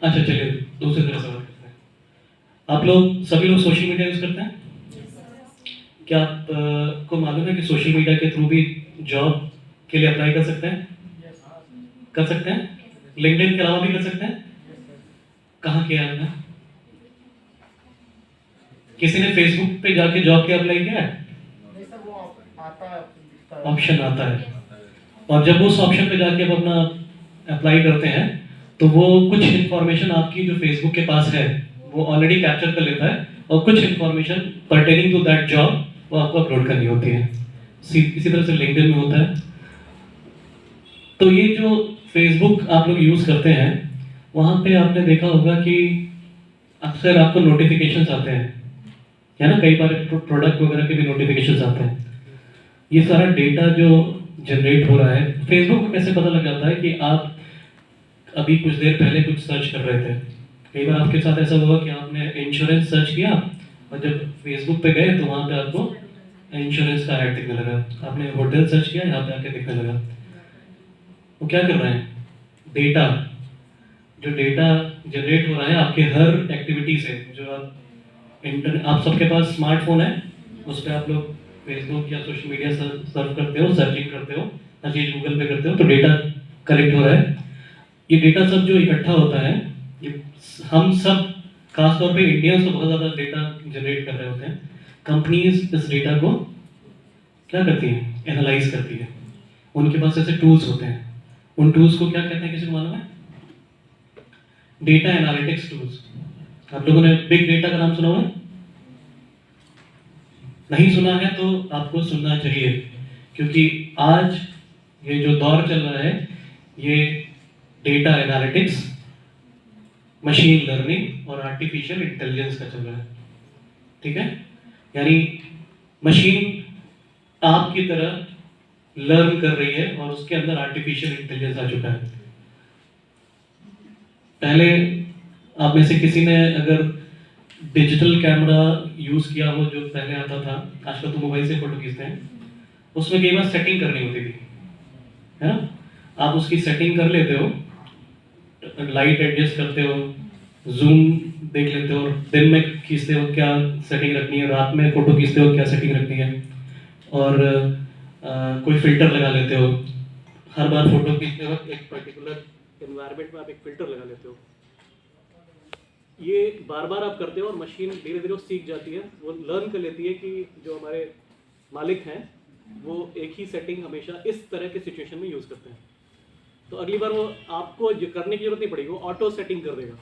अच्छा, चलिए दूसरी तरह सवाल करते हैं। आप लोग सभी लोग सोशल मीडिया यूज करते हैं? क्या आप को मालूम है कि सोशल मीडिया के थ्रू भी जॉब के लिए अप्लाई कर सकते हैं? कर सकते हैं? लिंक्डइन के अलावा भी कर सकते हैं? कहाँ किया है आपने? किसी ने फेसबुक पे जाके जॉब के अप्लाई किया है? ऑप्शन आता है, और जब उस ऑप्शन पे जाके आप अपना अप्लाई करते हैं तो वो कुछ इन्फॉर्मेशन आपकी जो फेसबुक के पास है वो ऑलरेडी कैप्चर कर लेता है, और कुछ information pertaining to that job वो आपको अपलोड करनी होती है। इसी तरह से लिंक्डइन में होता है। तो ये जो फेसबुक आप लोग यूज़ करते हैं, वहाँ पे आपने देखा होगा कि अक्सर आपको नोटिफिकेशंस आते हैं, है ना। कई बार प्रोडक्ट वगैरह के भी नोटिफिकेशंस आते हैं। ये सारा डेटा जो जनरेट हो रहा है, फेसबुक को कैसे पता लग जाता है कि आप अभी कुछ देर पहले कुछ सर्च कर रहे थे? कई बार आपके साथ ऐसा हुआ कि आपने इंश्योरेंस सर्च किया, और जब फेसबुक पे गए तो वहाँ पे आपको इंश्योरेंस का ऐड दिखने लगा। आपने होटल सर्च किया, यहाँ पे आके दिखने लगा। वो क्या कर रहे हैं? डेटा, जो डेटा जनरेट हो रहा है आपके हर एक्टिविटी से, जो आप सबके पास स्मार्टफोन है, उस पर आप लोग फेसबुक या सोशल मीडिया सर्फ करते हो, सर्चिंग करते हो, हर चीज़ गूगल पे करते हो, तो डेटा कलेक्ट हो रहा है। ये डेटा सब जो इकट्ठा होता है, ये हम सब खासतौर पे इंडियंस तो बहुत ज़्यादा डेटा जनरेट कर रहे होते हैं। कंपनीज इस डेटा को क्या करती हैं? एनालाइज करती है। उनके पास ऐसे टूल्स होते हैं, उन टूल्स को क्या कहते हैं, किसी को मालूम है? Data analytics tools. आप लोगों ने बिग डेटा का नाम सुना हुआ है? नहीं सुना है तो आपको सुनना चाहिए, क्योंकि आज ये जो दौर चल रहा है ये डेटा एनालिटिक्स, मशीन लर्निंग और आर्टिफिशियल इंटेलिजेंस का चल रहा है, ठीक है। यानी मशीन आपकी तरह लर्न कर रही है और उसके अंदर आर्टिफिशियल इंटेलिजेंस आ चुका है। पहले आप में से किसी ने अगर डिजिटल कैमरा यूज़ किया हो, जो पहले आता था, आजकल तो मोबाइल से फोटो खींचते हैं, उसमें कई बार सेटिंग करनी होती थी, है ना। आप उसकी सेटिंग कर लेते हो, लाइट एडजस्ट करते हो, जूम देख लेते हो, दिन में खींचते हो क्या सेटिंग रखनी है, रात में फोटो खींचते हो क्या सेटिंग रखनी है, और कोई फिल्टर लगा लेते हो। हर बार फोटो खींचते वक्त एक पर्टिकुलर एनवायरनमेंट में आप एक फिल्टर लगा लेते हो। ये बार बार आप करते हो और मशीन धीरे धीरे सीख जाती है, वो लर्न कर लेती है कि जो हमारे मालिक हैं वो एक ही सेटिंग हमेशा इस तरह के सिचुएशन में यूज़ करते हैं। तो अगली बार वो आपको जो करने की जरूरत नहीं पड़ेगी, वो ऑटो सेटिंग कर देगा,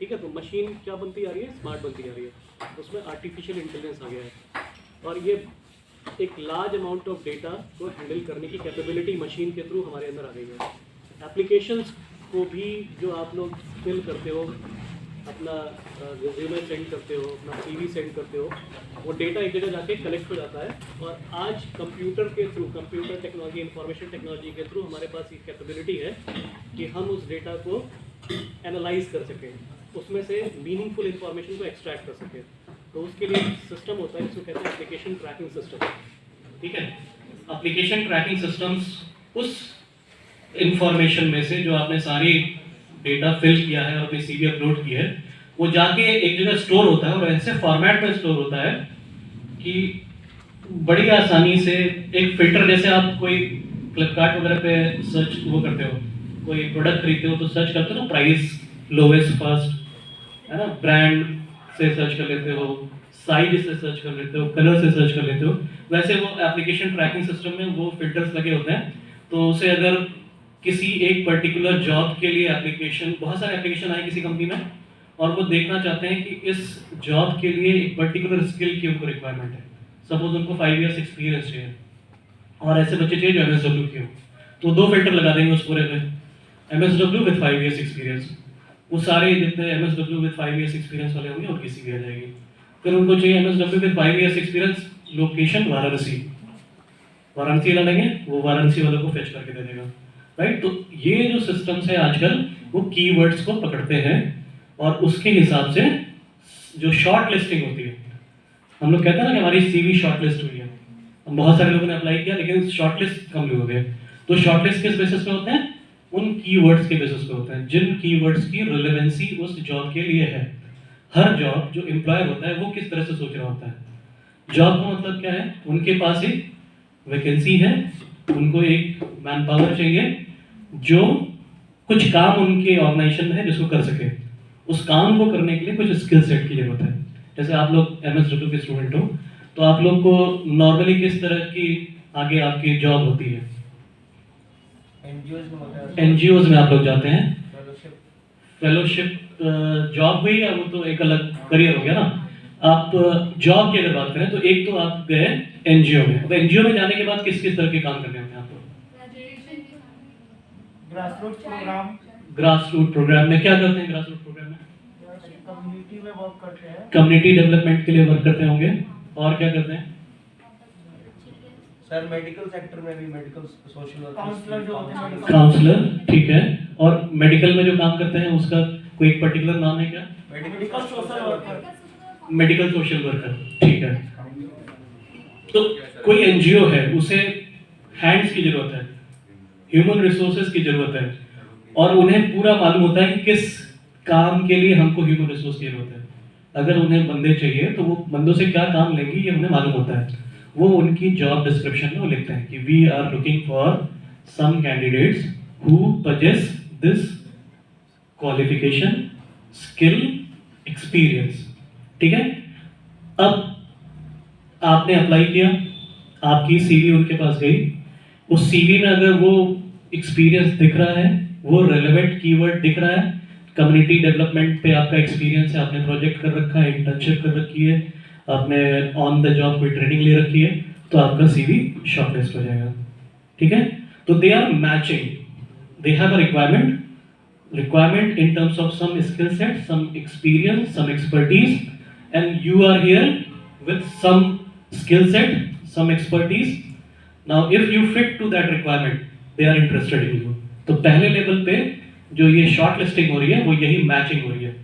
ठीक है। तो मशीन क्या बनती आ रही है? स्मार्ट बनती आ रही है, उसमें आर्टिफिशियल इंटेलिजेंस आ गया है, और ये एक लार्ज अमाउंट ऑफ डेटा को हैंडल करने की कैपेबिलिटी मशीन के थ्रू हमारे अंदर आ गई है। एप्लीकेशंस को भी जो आप लोग फिल करते हो, अपना रिज्यूमे सेंड करते हो, अपना सीवी सेंड करते हो, वो डेटा एक जगह जाके कलेक्ट हो जाता है। और आज कंप्यूटर के through, computer technology, information technology के थ्रू हमारे पास ये कैपेबिलिटी है कि हम उस डेटा को एनालाइज कर सकें, उसमें से मीनिंगफुल इंफॉर्मेशन को एक्सट्रैक्ट कर सकें। तो उसके लिए सिस्टम होता है जिसको कहते हैं एप्लीकेशन ट्रैकिंग सिस्टम। ठीक है, एप्लीकेशन ट्रैकिंग सिस्टम्स उस इंफॉर्मेशन में से जो आपने सारी डेटा फिल किया है और अपनी सीवी अपलोड की है, वो जाके एक जगह स्टोर होता है और ऐसे फॉर्मेट में स्टोर होता है कि बड़ी आसानी से एक फिल्टर, जैसे आप कोई फ्लिपकार्ट वगैरह पे सर्च वो करते हो, कोई प्रोडक्ट खरीदते हो तो सर्च करते हो ना, प्राइस लोवेस्ट फर्स्ट, है ना, ब्रांड से सर्च कर लेते हो, साइज से सर्च कर लेते हो, कलर से सर्च कर लेते हो। वैसे वो एप्लीकेशन ट्रैकिंग सिस्टम में वो फिल्टर्स लगे होते हैं। तो उसे अगर किसी एक पर्टिकुलर जॉब के लिए एप्लीकेशन, बहुत सारे एप्लीकेशन आए किसी कंपनी में, और वो देखना चाहते हैं कि इस जॉब के लिए एक पर्टिकुलर स्किल की उनको रिक्वायरमेंट है, सपोज उनको 5 इयर्स एक्सपीरियंस चाहिए और ऐसे बच्चे चाहिए जो एमएसडब्ल्यू की हो, तो 2 फिल्टर लगा देंगे उस पूरे में, एमएसडब्ल्यू विद 5 इयर्स एक्सपीरियंस। वो सारे जितने एमएसडब्ल्यू विद 5 इयर्स एक्सपीरियंस वाले होंगे उनकी सीवी आ जाएगी। फिर उनको चाहिए MSW with 5 years experience, location Varanasi, Varanasi डालेंगे, वो वाराणसी वालों को फेच करके दे देगा, राइट। तो ये जो सिस्टम्स है आजकल, वो कीवर्ड्स को पकड़ते हैं और उसके हिसाब से जो शॉर्ट लिस्टिंग होती है, हम लोग कहते हैं ना कि हमारी सीवी शॉर्ट लिस्ट हुई है, बहुत सारे लोगों ने अप्लाई किया लेकिन शॉर्ट लिस्ट कम लोग हो गए। तो शॉर्ट लिस्ट किस बेसिस पे होते हैं? उन कीवर्ड्स के बेसिस पे होते हैं जिन कीवर्ड्स की रिलेवेंसी उस जॉब के लिए है। हर जॉब जो एम्प्लॉयर होता है वो किस तरह से सोच रहा होता है, जॉब का मतलब क्या है, उनके पास एक वैकेंसी है, उनको एक मैन पावर चाहिए जो कुछ काम उनके ऑर्गेनाइजेशन में है जिसको कर सके, उस काम को करने के लिए कुछ स्किल सेट की जरूरत है। जैसे आप लोग एमएसडब्ल्यू के स्टूडेंट हो तो आप लोग को नॉर्मली किस तरह की आगे आपकी जॉब होती है? एनजीओज में आप लोग जाते हैं, फेलोशिप जॉब हुई या वो तो एक अलग करियर हो गया ना। आप जॉब की अगर बात करें तो एक तो आप गए एनजीओ में, तो एनजीओ में जाने के बाद किस किस तरह के काम करने होते हैं आपको? ग्रास रूट प्रोग्राम में क्या करते हैं? ग्रास रूट प्रोग्राम में कम्युनिटी में वर्क करते हैं, कम्युनिटी डेवलपमेंट के लिए वर्क करते होंगे। और क्या करते हैं सर? मेडिकल सेक्टर में भी मेडिकल सोशल वर्कर, काउंसलर जो होते हैं, काउंसलर, ठीक है। और मेडिकल में जो काम करते हैं उसका कोई एक पर्टिकुलर नाम है क्या? Medical social worker, medical social worker, ठीक है। तो कोई एनजीओ है, उसे हैंड्स की जरूरत है, ह्यूमन रिसोर्सेज की जरूरत है, और उन्हें पूरा मालूम होता है कि किस काम के लिए हमको ह्यूमन रिसोर्स की जरूरत है। अगर उन्हें बंदे चाहिए तो वो बंदों से क्या काम लेंगे ये उन्हें मालूम होता है। वो उनकी जॉब डिस्क्रिप्शन में वो लिखते हैं कि we are looking for some candidates who possess this qualification, skill, experience, ठीक है। अब आपने अप्लाई किया, आपकी सीवी उनके पास गई, उस सीवी में अगर वो एक्सपीरियंस दिख रहा है, वो रेलेवेंट कीवर्ड दिख रहा है, कम्युनिटी डेवलपमेंट पे आपका एक्सपीरियंस है, आपने प्रोजेक्ट कर रखा है, इंटर्नशिप कर रखी है, आपने ऑन द जॉब कोई ट्रेनिंग ले रखी है, तो आपका सीवी शॉर्टलिस्ट हो जाएगा, ठीक है। तो they are matching, they have a requirement in terms of some skill set, some experience, some expertise, and you are here with some skill set, some expertise. Now if you fit to that requirement, they are interested in you. तो पहले लेवल पे जो ये शॉर्ट लिस्टिंग हो रही है वो यही मैचिंग हो रही है।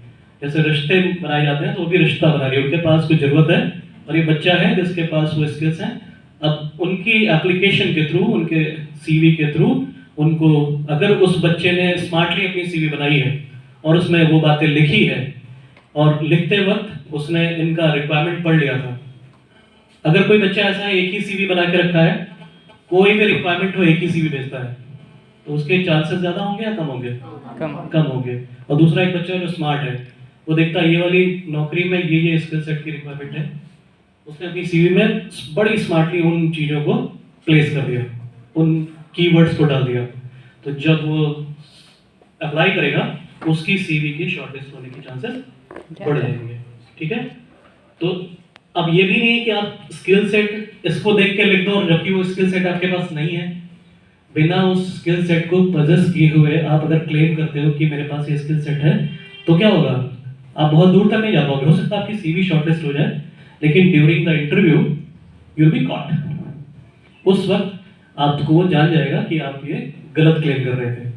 जैसे रिश्ते बनाए जाते हैं तो वो भी रिश्ता बना रही है, उनके पास कोई जरूरत है और ये बच्चा है जिसके पास वो स्किल्स हैं। अब उनकी एप्लीकेशन के थ्रू, उनके सीवी के थ्रू, उनको अगर उस बच्चे ने स्मार्टली अपनी सीवी बनाई है और उसमें वो बातें लिखी है और लिखते वक्त उसने इनका रिक्वायरमेंट पढ़ लिया था। अगर कोई बच्चा ऐसा है एक ही सीवी बना के रखा है, कोई भी रिक्वायरमेंट हो एक ही सीवी भेजता है, तो उसके चांसेस ज्यादा होंगे या कम होंगे? कम होंगे। और दूसरा एक बच्चा जो स्मार्ट है, वो देखता है ये वाली नौकरी में ये स्किल सेट की रिक्वायरमेंट है, उसने अपनी सीवी में बड़ी स्मार्टली उन चीजों को प्लेस कर दिया, उन कीवर्ड्स को डाल दिया। तो जब वो अप्लाई करेगा उसकी सीवी की शॉर्टलिस्ट होने के चांसेस बढ़ जाएंगे, ठीक है। तो अब ये भी नहीं है कि आप स्किल सेट इसको देख के लिख दो और जबकि वो स्किल सेट आपके पास नहीं है, बिना उस स्किल सेट को पजेस किए हुए आप अगर क्लेम करते हो कि मेरे पास ये स्किल सेट है, तो क्या होगा? आप बहुत दूर तक नहीं जा पाओगे। हो सकता है आपकी सीवी शॉर्टलिस्ट हो जाए, लेकिन during the interview you will be caught. उस वक्त आपको वो जान जाएगा कि आप ये गलत क्लेम कर रहे थे।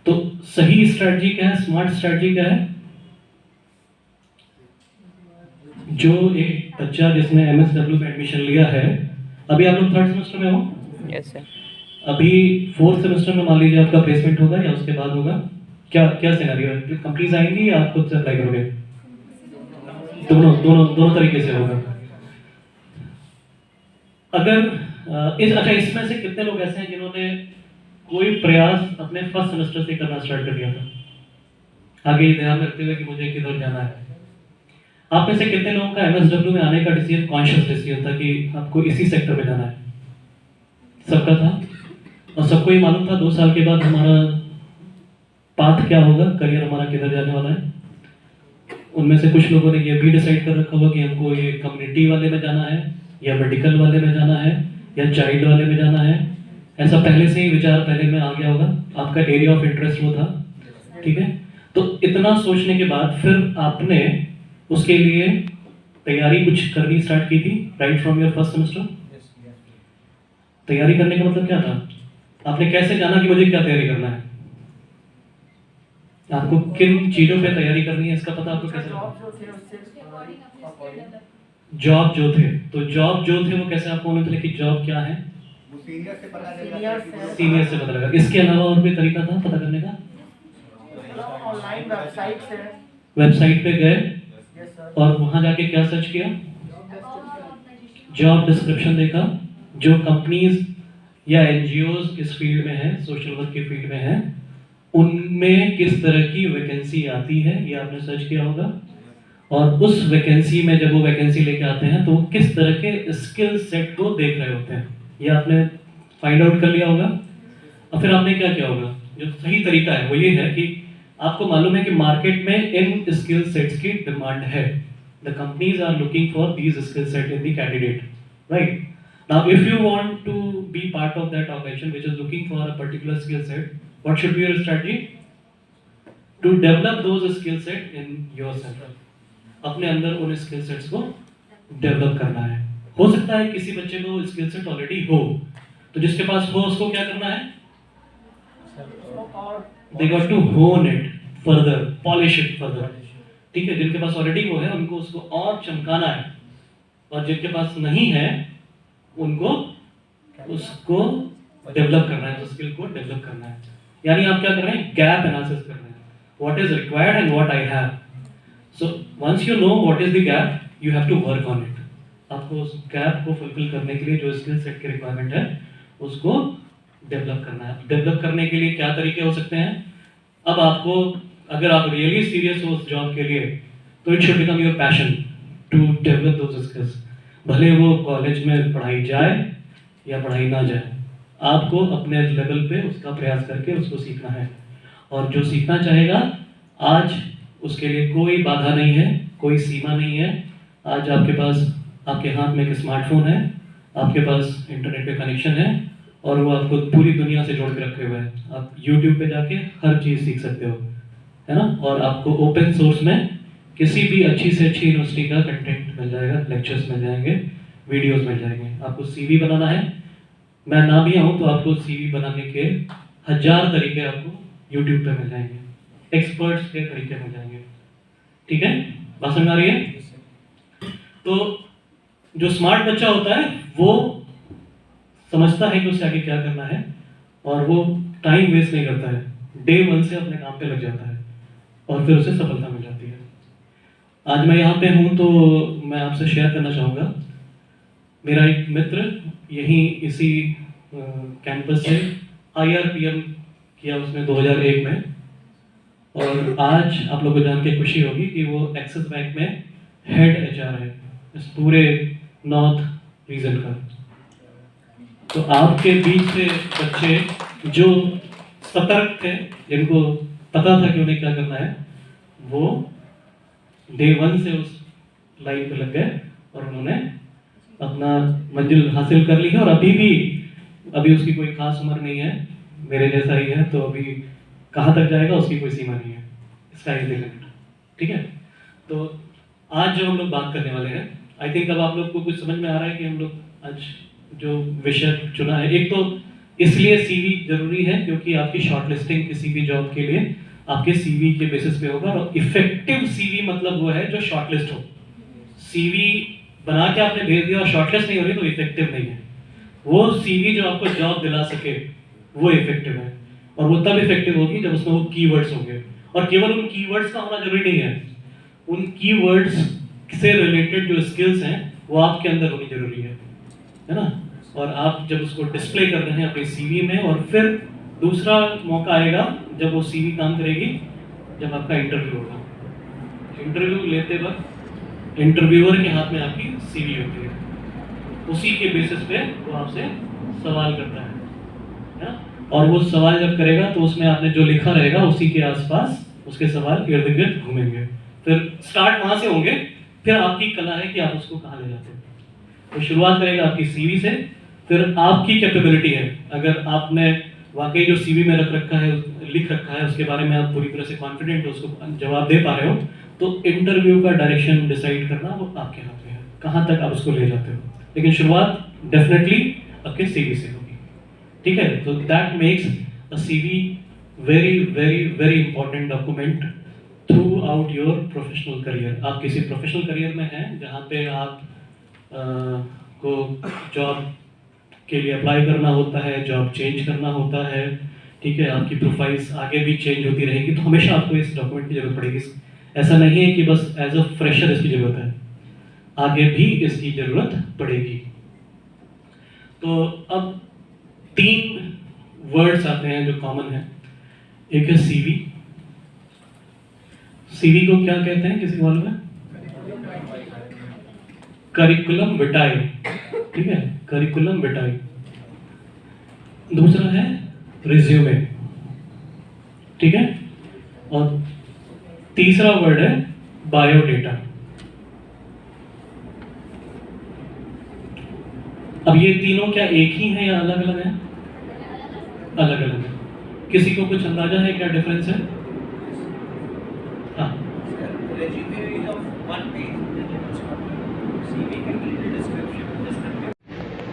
तो सही स्ट्रेटजी क्या है, स्मार्ट स्ट्रेटजी क्या है? जो एक बच्चा जिसने MSW में एडमिशन लिया है, अभी आप लोग 3rd सेमेस्टर में हो? Yes sir. अभी 4th सेमेस्टर में मान लीजिए आपका प्लेसमेंट होगा या उसके बाद होगा, क्या क्या सिनेरियो है? कंपनीज आएंगी या आप खुद से अप्लाई करोगे? दोनों तरीके से होगा। अगर इसमें से कितने लोग ऐसे हैं जिन्होंने कोई प्रयास अपने फर्स्ट सेमेस्टर से करना स्टार्ट कर दिया था, आगे ध्यान रखते हुए कि मुझे किधर जाना है? आप में से कितने लोगों का MSW में आने का डिसीजन कॉन्शियस डिसीजन था कि आपको इसी सेक्टर में जाना है? सबका था, और सबको ये मालूम था 2 साल के बाद हमारा पाथ क्या होगा, करियर हमारा किधर जाने वाला है। उनमें से कुछ लोगों ने ये भी डिसाइड कर रखा होगा कि हमको ये कम्युनिटी वाले में जाना है, या मेडिकल वाले में जाना है, या चाइल्ड वाले में जाना है। ऐसा पहले से ही विचार पहले में आ गया होगा, आपका एरिया ऑफ इंटरेस्ट वो था, ठीक है। तो इतना सोचने के बाद फिर आपने उसके लिए तैयारी कुछ करनी स्टार्ट की थी, right from your first semester. तैयारी करने का मतलब क्या था? आपने कैसे जाना कि मुझे क्या तैयारी करना है? आपको किन चीजों पे तैयारी करनी है, इसका पता आपको कैसे? जॉब जो थे, तो जॉब जो थे वो कैसे आपको मालूम चले कि जॉब क्या है? सीनियर से पता सीनियर से पता लगा। इसके अलावा और कोई तरीका था पता करने का? ऑनलाइन वेबसाइट पे गए और वहां जाके क्या सर्च किया? जॉब डिस्क्रिप्शन देखा, जो कंपनीज या NGOs इस फील्ड में है, सोशल वर्क के फील्ड में है, उनमें किस तरह की वैकेंसी आती है ये आपने सर्च किया होगा। और उस वैकेंसी में जब वो वैकेंसी लेके आते हैं तो वो किस तरह के स्किल सेट को देख रहे होते हैं, ये आपने फाइंड आउट कर लिया होगा। और फिर आपने क्या किया होगा? जो सही तरीका है वो ये है कि आपको मालूम है कि मार्केट में इन स्किल सेट्स की डिमांड है। The companies are looking for these skill set in the candidate, right? Now if you want to be part of that organisation which is looking for a particular skill set, what should be your strategy? To develop those skill set in yourself. अपने अंदर उन स्किल सेट्स को डेवलप करना है। हो सकता है किसी बच्चे को स्किल सेट ऑलरेडी हो, तो जिसके पास हो उसको क्या करना है? They got to hone it further, polish it further, ठीक है। जिनके पास ऑलरेडी वो है उनको उसको और चमकाना है, और जिनके पास नहीं है उनको उसको डेवलप करना है, तो स्किल को डेवलप करना है। यानी आप क्या कर रहे हैं? गैप एनालिसिस कर रहे हैं, what is required and what I have. So once you know what is the gap, you have to work on it. आपको उस गैप को फुलफिल करने के लिए जो स्किल सेट की रिक्वायरमेंट है उसको डेवलप करना है। डेवलप करने के लिए क्या तरीके हो सकते हैं? अब आपको, अगर आप रियली सीरियस हो उस जॉब के लिए, तो it should become your passion to develop those skills. भले वो कॉलेज में पढ़ाई जाए या पढ़ाई ना जाए, आपको अपने लेवल पे उसका प्रयास करके उसको सीखना है। और जो सीखना चाहेगा, आज उसके लिए कोई बाधा नहीं है, कोई सीमा नहीं है। आज आपके पास, आपके हाथ में एक स्मार्टफोन है, आपके पास इंटरनेट पे कनेक्शन है, और वो आपको पूरी दुनिया से जोड़ के रखे हुए हैं। आप YouTube पे जाके हर चीज़ सीख सकते हो, है ना। और आपको ओपन सोर्स में किसी भी अच्छी से अच्छी यूनिवर्सिटी का कंटेंट मिल जाएगा, लेक्चर्स मिल जाएंगे, वीडियोस मिल जाएंगे। आपको CV बनाना है, मैं ना भी आऊँ तो आपको CV बनाने के 1000 तरीके आपको YouTube पे मिल जाएंगे, एक्सपर्ट्स के तरीके मिल जाएंगे, ठीक है। बात समझ आ रही है? तो जो स्मार्ट बच्चा होता है वो समझता है कि उसे आगे क्या करना है, और वो टाइम वेस्ट नहीं करता है, डे 1 से अपने काम पे लग जाता है, और फिर उसे सफलता मिल जाती है। आज मैं यहाँ पे हूँ तो मैं आपसे शेयर करना चाहूँगा, मेरा एक मित्र यहीं इसी कैंपस से IRPM किया उसने 2001 में, और आज आप लोगों को जान के खुशी होगी कि वो एक्सिस बैंक में हेड HR है इस पूरे नॉर्थ रीजन का। तो आपके बीच से बच्चे जो सतर्क थे, जिनको पता था कि उन्हें क्या करना है, वो डे 1 से उस लाइन पे लग गए और उन्होंने अपना मंजिल हासिल कर ली है। और अभी उसकी कोई खास उम्र नहीं है, मेरे जैसा ही है, तो अभी कहाँ तक जाएगा उसकी कोई सीमा नहीं है, स्काई इज द लिमिट। ठीक है, तो आज जो हम लोग बात करने वाले हैं, आई थिंक अब आप लोग को कुछ समझ में आ रहा है कि हम लोग आज जो विषय चुना है, एक तो इसलिए सीवी जरूरी है क्योंकि आपकी शॉर्टलिस्टिंग किसी भी जॉब के लिए आपके सीवी के बेसिस पे होगा, और इफेक्टिव सीवी मतलब वो है जो शॉर्टलिस्ट हो। सीवी बना के आपने भेज दिया और शॉर्टलिस्ट नहीं हो रही तो इफेक्टिव नहीं है। वो सीवी जो आपको जॉब दिला सके वो इफेक्टिव है, और वो तब इफेक्टिव होगी जब उसमें वो कीवर्ड्स होंगे, और केवल उन कीवर्ड्स का होना जरूरी नहीं है, उन कीवर्ड्स से रिलेटेड जो स्किल्स हैं वो आपके अंदर होनी जरूरी है ना। और आप जब उसको डिस्प्ले कर रहे हैं अपने सीवी में, और फिर दूसरा मौका आएगा जब वो सीवी काम करेगी, जब आपका इंटरव्यू होगा। इंटरव्यू लेते वक्त इंटरव्यूअर के हाथ में आपकी सीवी होती है, उसी के बेसिस पे वो आपसे सवाल करता है ना? और वो सवाल जब करेगा तो उसमें आपने जो लिखा रहेगा उसी के आसपास उसके सवाल इर्द गिर्द घूमेंगे। फिर स्टार्ट वहां से होंगे, फिर आपकी कला है कि आप उसको कहाँ ले जाते हो। तो शुरुआत करेगा आपकी सीवी से, फिर आपकी कैपेबिलिटी है, अगर आपने वाकई जो सीवी में रख रखा है, लिख रखा है, उसके बारे में आप पूरी तरह से कॉन्फिडेंट हो, उसको जवाब दे पा रहे हो, तो इंटरव्यू का डायरेक्शन डिसाइड करना वो आपके हाथ में है, कहाँ तक आप उसको ले जाते हो। लेकिन शुरुआत डेफिनेटली आपके सीवी से होगी। ठीक है, तो that makes a CV very very very important document through out your professional career. आप किसी प्रोफेशनल करियर में हैं जहाँ पे आप को जॉब के लिए अप्लाई करना होता है, जॉब चेंज करना होता है, ठीक है, आपकी प्रोफाइल्स आगे भी चेंज होती रहेगी, तो हमेशा आपको इस डॉक्यूमेंट की जरूरत पड़ेगी। ऐसा नहीं है कि बस एज अ फ्रेशर इसकी जरूरत है, आगे भी इसकी जरूरत पड़ेगी। तो अब 3 वर्ड्स आते हैं जो कॉमन है। एक है सीवी। सीवी को क्या कहते हैं, किसी को मालूम है? Curriculum vitae. ठीक है, करिकुलम विटाए। दूसरा है रिज्यूमे। ठीक है, और तीसरा वर्ड है बायोडेटा। अब ये तीनों क्या एक ही हैं या अलग अलग हैं? अलग अलग है। किसी को कुछ अंदाजा है क्या डिफरेंस है? हाँ,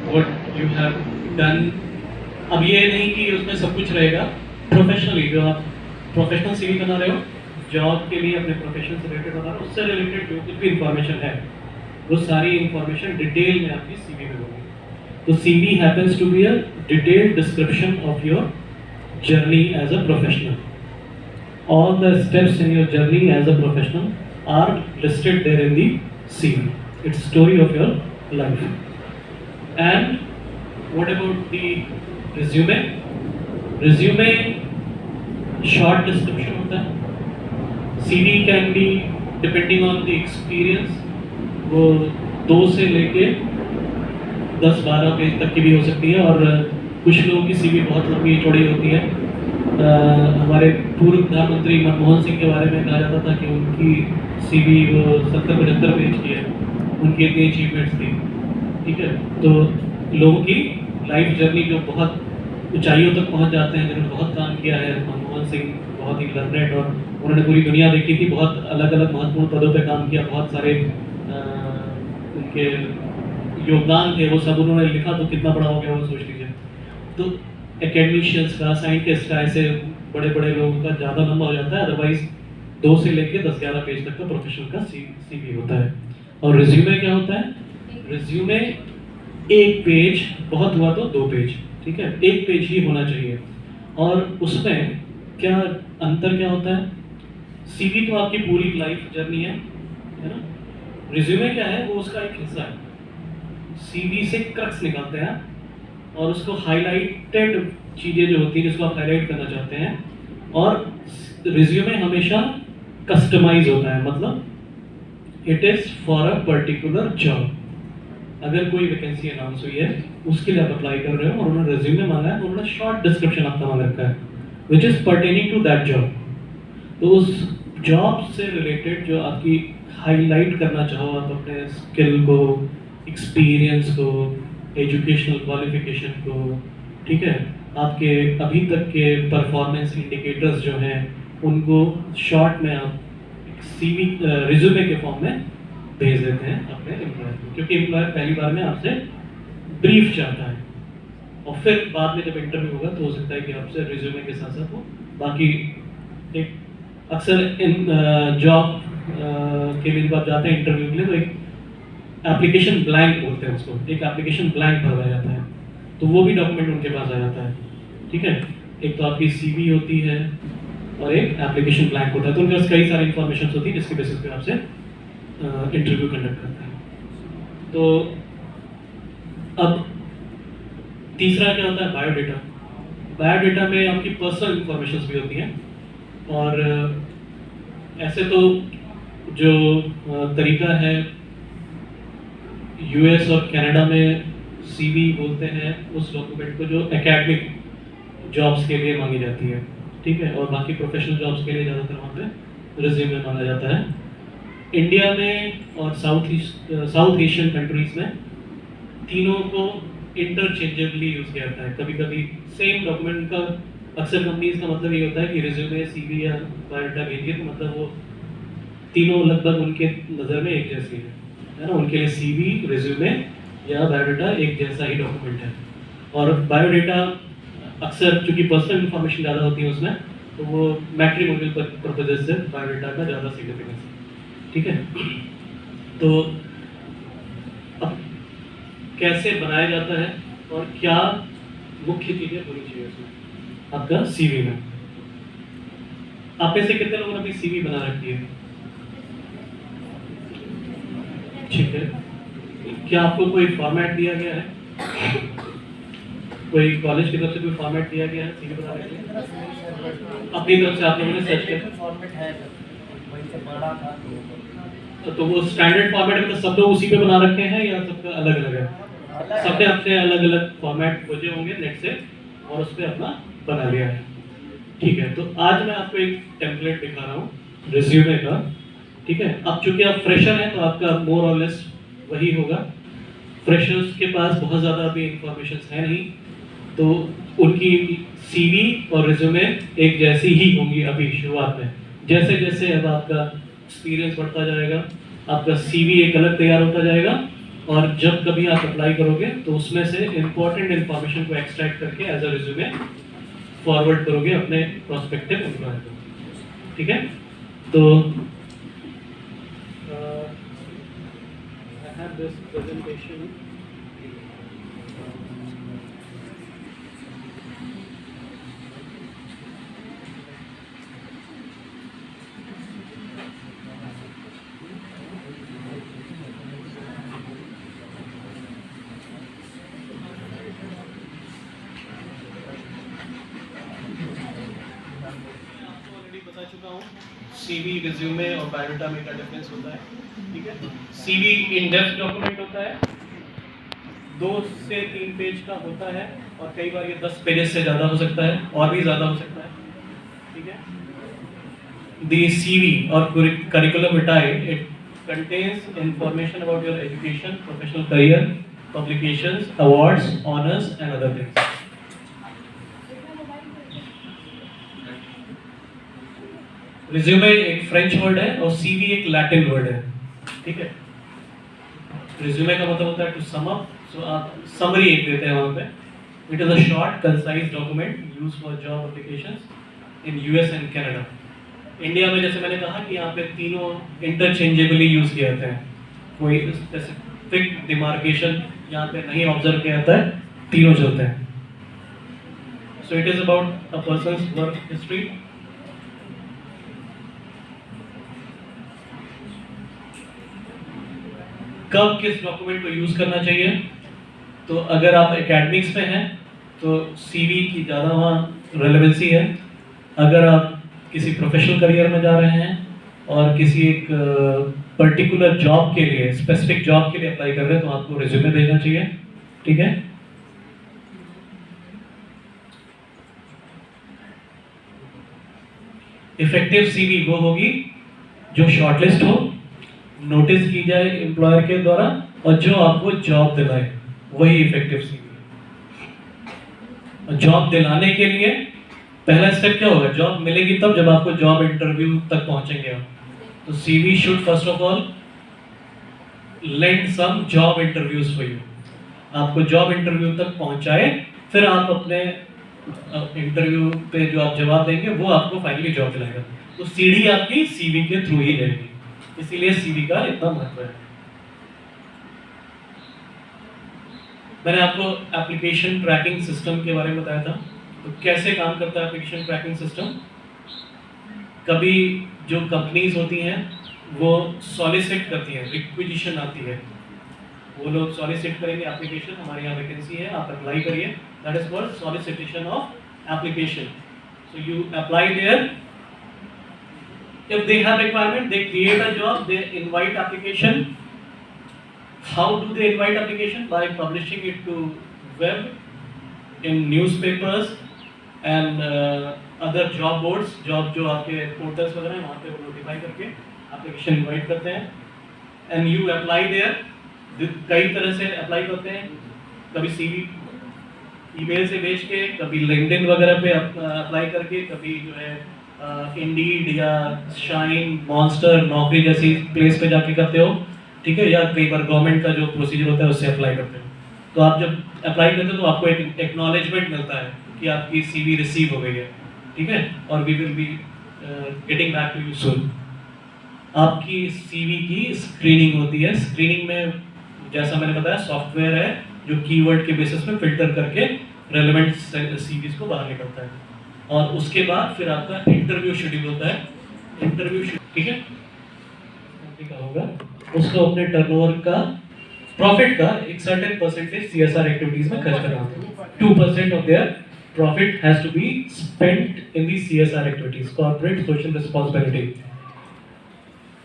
व्हाट यू हैव डन। अब ये नहीं कि उसमें सब कुछ रहेगा। प्रोफेशनली जो आप प्रोफेशनल सीवी बना रहे हो, जॉब के लिए अपने प्रोफेशन से रिलेटेड बना रहे हो, उससे रिलेटेड जो कुछ भी इंफॉर्मेशन है वो सारी इंफॉर्मेशन डिटेल में आपकी सीवी में होगी। तो CV happens to be a detailed description of your journey as a professional. All the steps in your journey as a professional are listed there in the CV. It's story of your life. And what about the resume? Resume short description होता है। CV can be depending on the experience, वो 2 से लेके 10-12 पेज तक की भी हो सकती है, और कुछ लोगों की सीवी बहुत लंबी चौड़ी होती है। हमारे पूर्व प्रधानमंत्री मनमोहन सिंह के बारे में कहा जाता था कि उनकी सीवी वो 70-75 पेज की है, उनकी इतनी अचीवमेंट्स थी। ठीक है, तो लोगों की लाइफ जर्नी जो बहुत ऊंचाइयों तक पहुंच जाते हैं, जिन्होंने बहुत काम किया है। मनमोहन सिंह बहुत ही लर्नेड, और उन्होंने पूरी दुनिया देखी थी, बहुत अलग अलग महत्वपूर्ण पदों पर काम किया, बहुत सारे उनके योगदान थे, वो सब उन्होंने लिखा, तो कितना बड़ा हो गया वो सोच लीजिए। तो एकेडमिशियंस का, साइंटिस्ट का, ऐसे बड़े बड़े लोगों का ज़्यादा लंबा हो जाता है। अदरवाइज 2 से लेकर 10-11 पेज तक का प्रोफेशनल का सीवी होता है। और रिज्यूमे क्या होता है? रिज्यूमे 1 पेज, बहुत हुआ तो 2 पेज, ठीक है, 1 पेज ही होना चाहिए। और उसमें क्या अंतर क्या होता है? सीवी तो आपकी पूरी लाइफ जर्नी है ना। रिज्यूमे क्या है? वो उसका एक हिस्सा है। सीवी से क्रक्स निकालते हैं और उसको हाईलाइटेड चीज़ें जो होती हैं जिसको आप हाईलाइट करना चाहते हैं। और रिज्यूमे हमेशा कस्टमाइज होता है, मतलब it is for a particular job. अगर कोई वैकेंसी अनाउंस हुई है, उसके लिए आप अप्लाई कर रहे हो और उन्होंने रिज्यूमे मांगा है, तो उन्होंने शॉर्ट डिस्क्रिप्शन आपका मांग रखा है which is pertaining to that job. तो उस जॉब से रिलेटेड जो आपकी हाईलाइट करना चाहो आप अपने स्किल को, एक्सपीरियंस को, एजुकेशनल क्वालिफिकेशन को, ठीक है, आपके अभी तक के परफॉर्मेंस इंडिकेटर्स जो हैं उनको शॉर्ट में आप CV रिज्यूमे के फॉर्म में भेज देते हैं अपने एम्प्लॉयर को, क्योंकि एम्प्लॉयर पहली बार में आपसे ब्रीफ चाहता है और फिर बाद में जब इंटरव्यू होगा तो हो सकता है कि आपसे रिज्यूमे के साथ साथ वो बाकी एक अक्सर इन जॉब के लिए जब आप जाते हैं इंटरव्यू के लिए तो एक एप्लीकेशन ब्लैंक बोलते हैं उसको, एक एप्लीकेशन ब्लैंक भरवाया जाता है, तो वो भी डॉक्यूमेंट उनके पास आ जाता है। ठीक है, एक तो आपकी CV होती है और एक एप्लीकेशन ब्लैंक होता है, तो उनके पास कई सारी इन्फॉर्मेशन होती है जिसके बेसिस पे आपसे इंटरव्यू कंडक्ट करता है। तो अब तीसरा क्या होता है, बायोडेटा। बायोडेटा में आपकी पर्सनल इन्फॉर्मेशन भी होती हैं और ऐसे तो जो तरीका है US और कनाडा में CV बोलते हैं उस डॉक्यूमेंट को जो एकेडमिक जॉब्स के लिए मांगी जाती है, ठीक है, और बाकी प्रोफेशनल जॉब्स के लिए ज़्यादातर वहाँ पे रिज्यूमे मांगा जाता है। इंडिया में और साउथ एशियन कंट्रीज में तीनों को इंटरचेंजेबली यूज़ किया जाता है। कभी कभी सेम डॉक्यूमेंट का अक्सर कंपनीज का मतलब ये होता है कि रिज्यूमे CV या बायोडाटा भेजिए, तो मतलब वो तीनों लगभग उनके नज़र में एक जैसी है ना, उनके लिए CV रिज्यूमे या बायोडाटा एक जैसा ही डॉक्यूमेंट है। और बायोडाटा अक्सर चूंकि पर्सनल इन्फॉर्मेशन ज़्यादा होती है उसमें, तो वो मैट्रिमोनियल पर्पजेस से बायोडाटा का ज़्यादा सिग्निफिकेंस है। ठीक है, तो अब कैसे बनाया जाता है और क्या मुख्य चीज़ें होनी चाहिए उसमें आपका CV में। आप में से कितने लोगों ने अपनी CV बना रखी है? ठीक है, क्या आपको कोई फॉर्मेट दिया गया है? कोई कॉलेज की तरफ से कोई फॉर्मेट दिया गया है CV बनाने के लिए? अपनी तरफ से आप लोगों ने सर्च किया? फॉर्मेट है वहीं से पढ़ा था तो वो स्टैंडर्ड फॉर्मेट है, मतलब सब लोग उसी पे बना रखे हैं या सबका अलग अलग है? सबने अपने अलग अलग फॉर्मेट खोजे होंगे नेट से और उस पर अपना बना लिया है। ठीक है, तो आज मैं आपको एक टेम्पलेट दिखा रहा हूँ रिज्यूमे का। ठीक है, अब चूंकि आप फ्रेशर हैं तो आपका मोर और लेस वही होगा। फ्रेशर्स के पास बहुत ज़्यादा अभी इंफॉर्मेशन है नहीं, तो उनकी CV और रिज्यूमे एक जैसी ही होंगी अभी शुरुआत में। जैसे जैसे अब आपका एक्सपीरियंस बढ़ता जाएगा, आपका CV एक अलग तैयार होता जाएगा और जब कभी आप अप्लाई करोगे तो उसमें से इम्पोर्टेंट इन्फॉर्मेशन को एक्सट्रैक्ट करके एज अ रिज्यूमे फॉरवर्ड करोगे अपने प्रोस्पेक्टिव एम्प्लॉयर को। ठीक है, तो I have this presentation. बता चुका हूँ CV, रिज्यूमे और बायोडाटा में क्या डिफरेंस होता है। ठीक है, CV इन डेप्थ डॉक्यूमेंट होता है, 2 से 3 पेज का होता है और कई बार ये 10 पेजेस से ज़्यादा हो सकता है और भी ज़्यादा हो सकता है। ठीक है, the CV or curriculum vitae, it contains information about your education, professional career, publications, awards, honors and other things. Resume एक फ्रेंच वर्ड है और CV एक लैटिन वर्ड है। ठीक है, रिज्यूमे का मतलब होता है टू सम अप, सो आप समरी एक देते हैं वहाँ पे। It is a short concise document used for job applications in US and Canada. India में जैसे मैंने कहा कि यहाँ पे तीनों इंटरचेंजेबली यूज किए जाते हैं, कोई स्पेसिफिक डिमार्केशन यहाँ पे नहीं ऑब्जर्व किया जाता है, तीनों चलते हैं। So it is about a persons work history. कब किस डॉक्यूमेंट को यूज़ करना चाहिए, तो अगर आप एकेडमिक्स में हैं तो CV की ज़्यादा वहाँ रेलेवेंसी है। अगर आप किसी प्रोफेशनल करियर में जा रहे हैं और किसी एक पर्टिकुलर जॉब के लिए, स्पेसिफिक जॉब के लिए अप्लाई कर रहे हैं तो आपको रिज्यूमे भेजना चाहिए। ठीक है, इफेक्टिव CV वो होगी जो शॉर्टलिस्ट हो, नोटिस की जाए एम्प्लॉयर के द्वारा और जो आपको जॉब दिलाए, वही इफेक्टिव CV। जॉब दिलाने के लिए पहला स्टेप क्या होगा? जॉब मिलेगी तब जब आपको जॉब इंटरव्यू तक पहुंचेंगे आप। तो CV should first of all land some job interviews for you, आपको जॉब इंटरव्यू तक पहुंचाए, फिर आप अपने इंटरव्यू पे जो आप जवाब देंगे वो आपको फाइनली जॉब दिलाएगा। तो सीडी आपकी सीवी के थ्रू ही रहेगी, इसीलिए सीवी का इतना महत्व है। मैंने आपको एप्लीकेशन ट्रैकिंग सिस्टम के बारे में बताया था। तो कैसे काम करता है एप्लीकेशन ट्रैकिंग सिस्टम? कभी जो कंपनीज होती हैं वो सॉलिसिट करती हैं, रिक्विजिशन आती है, वो लोग सॉलिसिट करेंगे एप्लीकेशन, हमारे यहाँ वैकेंसी है, आप अप्लाई करिए, that is called solicitation of application. So you apply there, if they have requirement, they create a job, they invite application. How do they invite application? By publishing it to web, in newspapers and other job boards, job जो आपके portals वगैरह हैं वहाँ पे वो notify करके application invite करते हैं, and you apply there. कई तरह से apply करते हैं, कभी CV ईमेल से भेज के, कभी LinkedIn वगैरह पे apply करके, कभी जो है इंडीड या शाइन, मॉन्स्टर, नौकरी जैसी प्लेस पे जाके करते हो, ठीक है, या कई बार गवर्नमेंट का जो प्रोसीजर होता है उससे अप्लाई करते हो। तो आप जब अप्लाई करते हो तो आपको एक एक्नॉलेजमेंट मिलता है कि आपकी सीवी रिसीव हो गई है, ठीक है, और we will be getting back to you soon. आपकी सीवी की स्क्रीनिंग होती है। स्क्रीनिंग में जैसा मैंने बताया सॉफ्टवेयर है जो कीवर्ड के बेसिस पे फिल्टर करके रेलेवेंट सीवीज को बाहर निकलता है, और उसके बाद फिर आपका इंटरव्यू शेड्यूल होता है। इंटरव्यू, ठीक है, क्या होगा, उसको अपने टर्नओवर का, प्रॉफिट का एक सर्टेन परसेंटेज सीएसआर एक्टिविटीज में खर्च करना होता है। 2% of their profit has to be spent in the CSR activities, corporate social responsibility.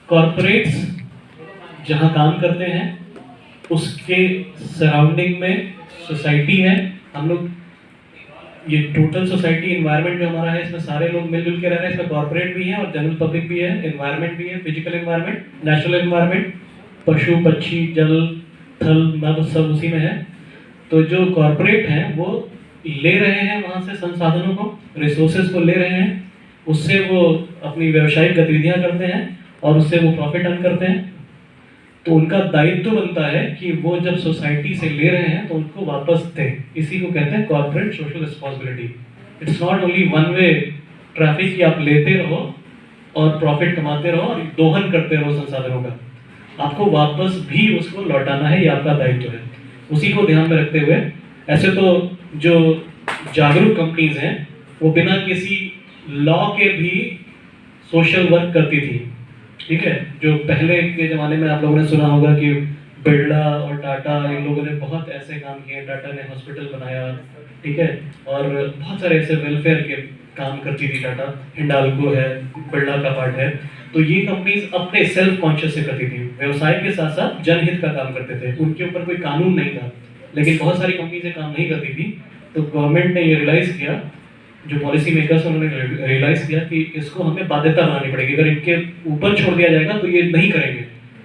Corporates जहां काम करते हैं उसके सराउंडिंग में सोसाइटी है, हम लोग ये टोटल सोसाइटी इन्वायरमेंट जो हमारा है इसमें सारे लोग मिलजुल के रह रहे हैं। इसमें कॉर्पोरेट भी है और जनरल पब्लिक भी है, इन्वायरमेंट भी है, फिजिकल इन्वायरमेंट, नेचुरल इन्वायरमेंट, पशु पक्षी जल थल नभ सब उसी में है। तो जो कॉर्पोरेट हैं वो ले रहे हैं वहाँ से संसाधनों को, रिसोर्सेज को ले रहे हैं, उससे वो अपनी व्यावसायिक गतिविधियाँ करते हैं और उससे वो प्रॉफिट अर्न करते हैं। तो उनका दायित्व बनता है कि वो जब सोसाइटी से ले रहे हैं तो उनको वापस दें। इसी को कहते हैं corporate social responsibility. It's not only one way traffic कि आप लेते रहो और प्रॉफिट कमाते रहो और दोहन करते रहो संसाधनों का, आपको वापस भी उसको लौटाना है, ये आपका दायित्व है। उसी को ध्यान में रखते हुए ऐसे तो जो जागरूक कंपनीज हैं वो बिना किसी लॉ के भी सोशल वर्क करती थी, ठीक है। जो पहले के ज़माने में आप लोगों ने सुना होगा कि बिरला और टाटा, इन लोगों ने बहुत ऐसे काम किए, टाटा ने हॉस्पिटल बनाया, ठीक है, और बहुत सारे ऐसे वेलफेयर के काम करती थी टाटा, हिंडाल्को है, बिरला का पार्ट है। तो ये कंपनीज अपने सेल्फ कॉन्शियस से करती थी, व्यवसाय के साथ साथ जनहित का काम करते थे, उनके ऊपर कोई कानून नहीं था, लेकिन बहुत सारी कंपनीज काम नहीं करती थी। तो गवर्नमेंट ने ये रियलाइज़ किया, जो पॉलिसी मेकर्स उन्होंने रियलाइज़ किया कि इसको हमें बाध्यता बनानी पड़ेगी, अगर इनके ऊपर छोड़ दिया जाएगा तो ये नहीं करेंगे,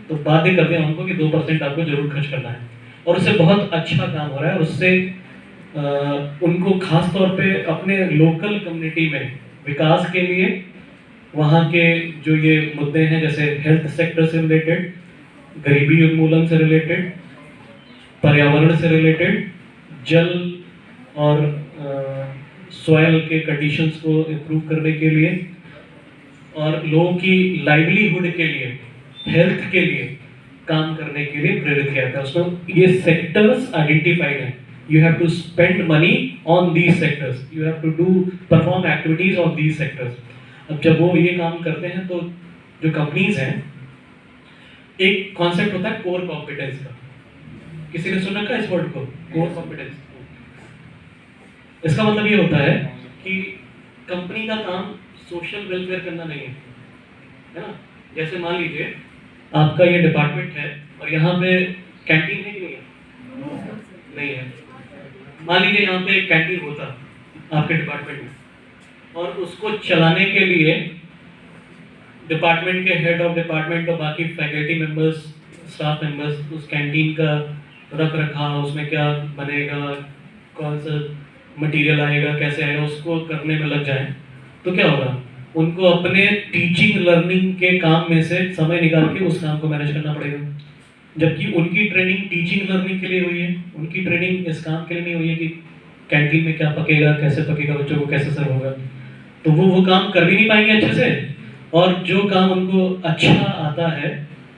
तो बाध्य कर दिया हमको कि 2% आपको जरूर खर्च करना है। और उससे बहुत अच्छा काम हो रहा है, उससे उनको खास तौर पे अपने लोकल कम्युनिटी में विकास के लिए वहाँ के जो ये मुद्दे हैं जैसे हेल्थ सेक्टर से रिलेटेड, गरीबी उन्मूलन से रिलेटेड, पर्यावरण से रिलेटेड, जल और सॉयल के कंडीशंस को इम्प्रूव करने के लिए और लोगों की लाइवलीहुड के लिए, हेल्थ के लिए काम करने के लिए प्रेरित किया था। उसमें ये सेक्टर्स आइडेंटिफाइड हैं, you have to spend money on these sectors, you have to do perform activities on these sectors. अब जब वो ये काम करते हैं तो जो कंपनीज हैं, एक कॉन्सेप्ट होता है कोर कॉम्पिटेंस का, किसी ने सुन रखा है इस वर्ड को, कोर कॉम्पिटेंस? इसका मतलब ये होता है कि कंपनी का काम सोशल वेलफेयर करना नहीं है ना। जैसे मान लीजिए आपका ये डिपार्टमेंट है और यहाँ पे कैंटीन है कि नहीं है? नहीं है। मान लीजिए यहाँ पे एक कैंटीन होता आपके डिपार्टमेंट में और उसको चलाने के लिए डिपार्टमेंट के हेड ऑफ डिपार्टमेंट और बाकी फैकल्टी मेंबर्स, स्टाफ मेंबर्स उस कैंटीन का रख रखाव, उसमें क्या बनेगा, कौन सा मटेरियल आएगा, कैसे आएगा, उसको करने में लग जाएं तो क्या होगा, उनको अपने टीचिंग लर्निंग के काम में से समय निकाल के उस काम को मैनेज करना पड़ेगा। जबकि उनकी ट्रेनिंग टीचिंग लर्निंग के लिए हुई है, उनकी ट्रेनिंग इस काम के लिए नहीं हुई है कि कैंटीन में क्या पकेगा, कैसे पकेगा, बच्चों को कैसे सर्व होगा। तो वो काम कर भी नहीं पाएंगे अच्छे से, और जो काम उनको अच्छा आता है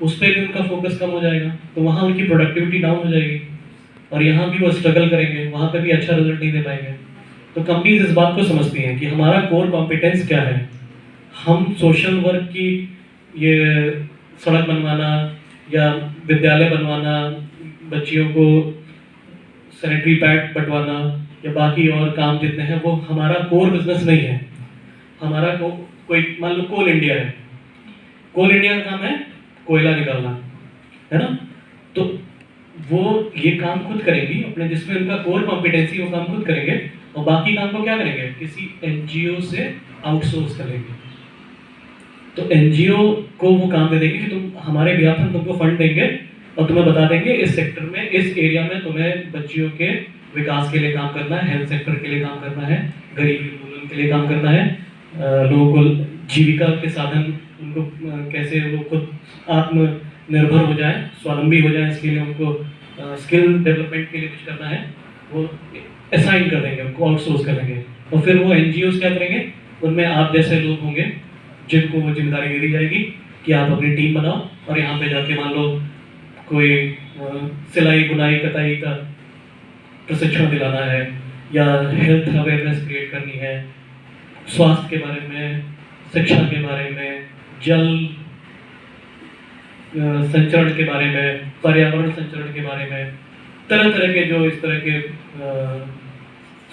उस पर भी उनका फोकस कम हो जाएगा, तो वहाँ उनकी प्रोडक्टिविटी डाउन हो जाएगी, और यहाँ भी वो स्ट्रगल करेंगे, वहाँ पे भी अच्छा रिजल्ट नहीं दे पाएंगे। तो कंपनीज इस बात को समझती हैं कि हमारा कोर कॉम्पिटेंस क्या है। हम सोशल वर्क की, ये सड़क बनवाना या विद्यालय बनवाना, बच्चियों को सैनिटरी पैड बंटवाना या बाकी और काम जितने हैं, वो हमारा कोर बिजनेस नहीं है। हमारा कोई मान लो कोल इंडिया है, कोल इंडिया का काम है कोयला निकालना, है ना, तो वो ये काम खुद करेंगी अपने, जिसमें उनका कोर कॉम्पिटेंसी, वो काम खुद करेंगे, और बाकी काम को क्या करेंगे, किसी एनजीओ से आउटसोर्स करेंगे। तो एनजीओ को वो काम दे देंगे कि तुम हमारे बिहाफ हम तुमको फंड देंगे और तुम्हें बता देंगे इस सेक्टर में, इस एरिया में तुम्हें बच्चियों के विकास के लिए काम करना है, हेल्थ सेक्टर के लिए काम करना है, गरीबी उन्मूलन के लिए काम करना है, लोगों को जीविका के साधन, उनको कैसे वो खुद आत्मनिर्भर हो जाए, स्वावलंबी हो जाए, इसके लिए उनको स्किल डेवलपमेंट के लिए कुछ करना है, वो असाइन कर देंगे, उनको आउटसोर्स कर देंगे। और फिर वो एनजीओज क्या करेंगे, उनमें आप जैसे लोग होंगे जिनको वो जिम्मेदारी दे दी जाएगी कि आप अपनी टीम बनाओ और यहाँ पे जाके मान लो कोई सिलाई बुनाई कताई का प्रशिक्षण दिलाना है, या हेल्थ अवेयरनेस क्रिएट करनी है, स्वास्थ्य के बारे में, शिक्षा के बारे में, जल संचरण के बारे में, पर्यावरण संचरण के बारे में, तरह तरह के जो इस तरह के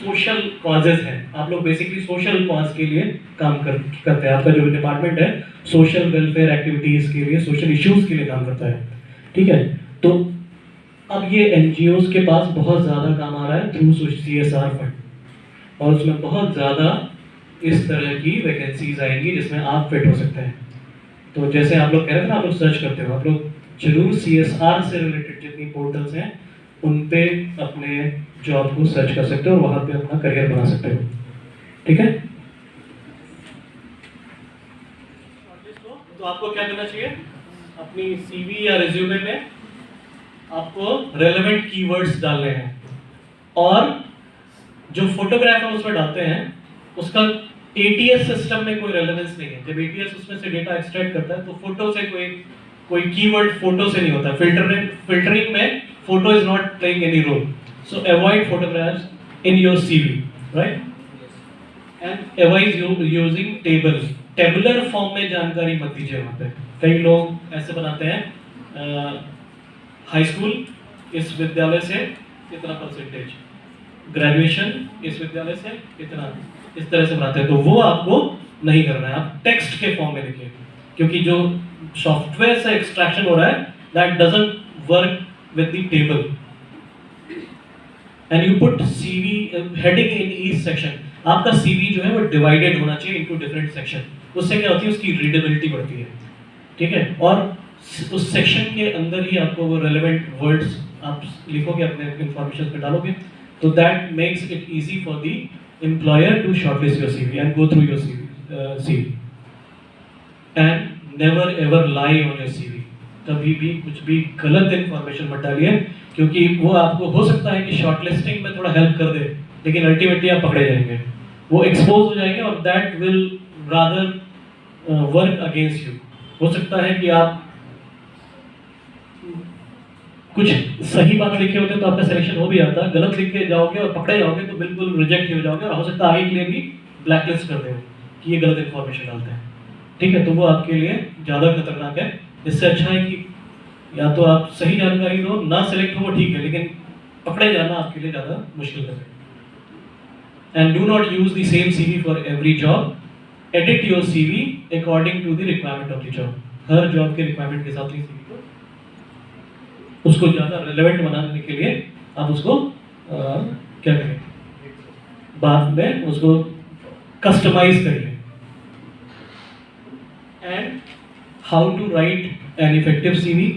सोशल कॉजेज हैं। आप लोग बेसिकली सोशल कॉज के लिए काम करते हैं। आपका जो डिपार्टमेंट है सोशल वेलफेयर एक्टिविटीज़ के लिए, सोशल इश्यूज़ के लिए काम करता है, ठीक है। तो अब ये एनजीओज़ के पास बहुत ज़्यादा काम आ रहा है थ्रू CSR फंड, और उसमें बहुत ज़्यादा इस तरह की वैकेंसीज आएंगी जिसमें आप फिट हो सकते हैं। तो जैसे आप लोग कह रहे थे ना, आप लोग सर्च करते हो, आप लोग जरूर CSR से रिलेटेड जितनी पोर्टल्स हैं उन पे अपने जॉब को सर्च कर सकते हो और वहाँ पे अपना करियर बना सकते हो, ठीक है। तो आपको क्या करना चाहिए, अपनी CV या रिज्यूमे में आपको रेलेवेंट कीवर्ड्स डालने हैं, और जो फोटोग्राफ हम उसमें डालते हैं उसका ATS सिस्टम में कोई रेलेवेंस नहीं है। जब ATS उसमें से डेटा एक्सट्रैक्ट करता है तो फोटो से कोई कीवर्ड फोटो से नहीं होता। फिल्टरिंग में photo is not playing any role, so avoid photographs in your CV, right, and avoid using tabular form में जानकारी मत दीजिए। वहाँ पे कई लोग ऐसे बनाते हैं, हाई स्कूल इस विद्यालय से इतना परसेंटेज, ग्रेजुएशन इस विद्यालय से इतना, इस तरह से बनाते हैं। तो वो आपको नहीं करना है, आप टेक्स्ट के फॉर्म में लिखिए, क्योंकि जो सॉफ्टवेयर से एक्सट्रैक्शन हो रहा है that doesn't work with the table, and you put CV heading in each section. आपका CV जो है वो डिवाइडेड होना चाहिए इनटू डिफरेंट सेक्शन, उससे क्या होती है, उसकी रीडेबिलिटी बढ़ती है, ठीक है। और उस सेक्शन के अंदर ही आपको वो रेलेवेंट वर्ड्स आप लिखोगे, अपने इंफॉर्मेशन पे डालोगे, तो that makes it easy for the employer to shortlist your CV and go through your CV. And never ever lie on your CV. कभी भी कुछ भी गलत इंफॉर्मेशन मत डालिए, क्योंकि वो आपको हो सकता है कि शॉर्टलिस्टिंग में थोड़ा हेल्प कर दे, लेकिन अल्टीमेटली आप पकड़े जाएंगे, वो एक्सपोज हो जाएंगे, और that will rather work against you. हो सकता है कि आप कुछ सही बात लिखे होते तो आपका सिलेक्शन हो भी आता, गलत लिख के जाओगे और पकड़े जाओगे तो बिल्कुल रिजेक्ट हो जाओगे, और हो सकता है आगे के लिए भी ब्लैकलिस्ट कर दे कि ये गलत इन्फॉर्मेशन डालते हैं, ठीक है। तो वो आपके लिए ज़्यादा खतरनाक है। इससे अच्छा है कि या तो आप सही जानकारी दो, ना सिलेक्ट हो वो ठीक है, लेकिन पकड़े जाना आपके लिए ज़्यादा मुश्किल है। And do not use the same CV for every job, edit your CV according to the requirement of the job. हर जॉब के रिक्वायरमेंट के साथ ही CV को उसको ज़्यादा रेलेवेंट बनाने के लिए आप उसको क्या करें, बाद में उसको कस्टमाइज करिए। And how to write an effective CV,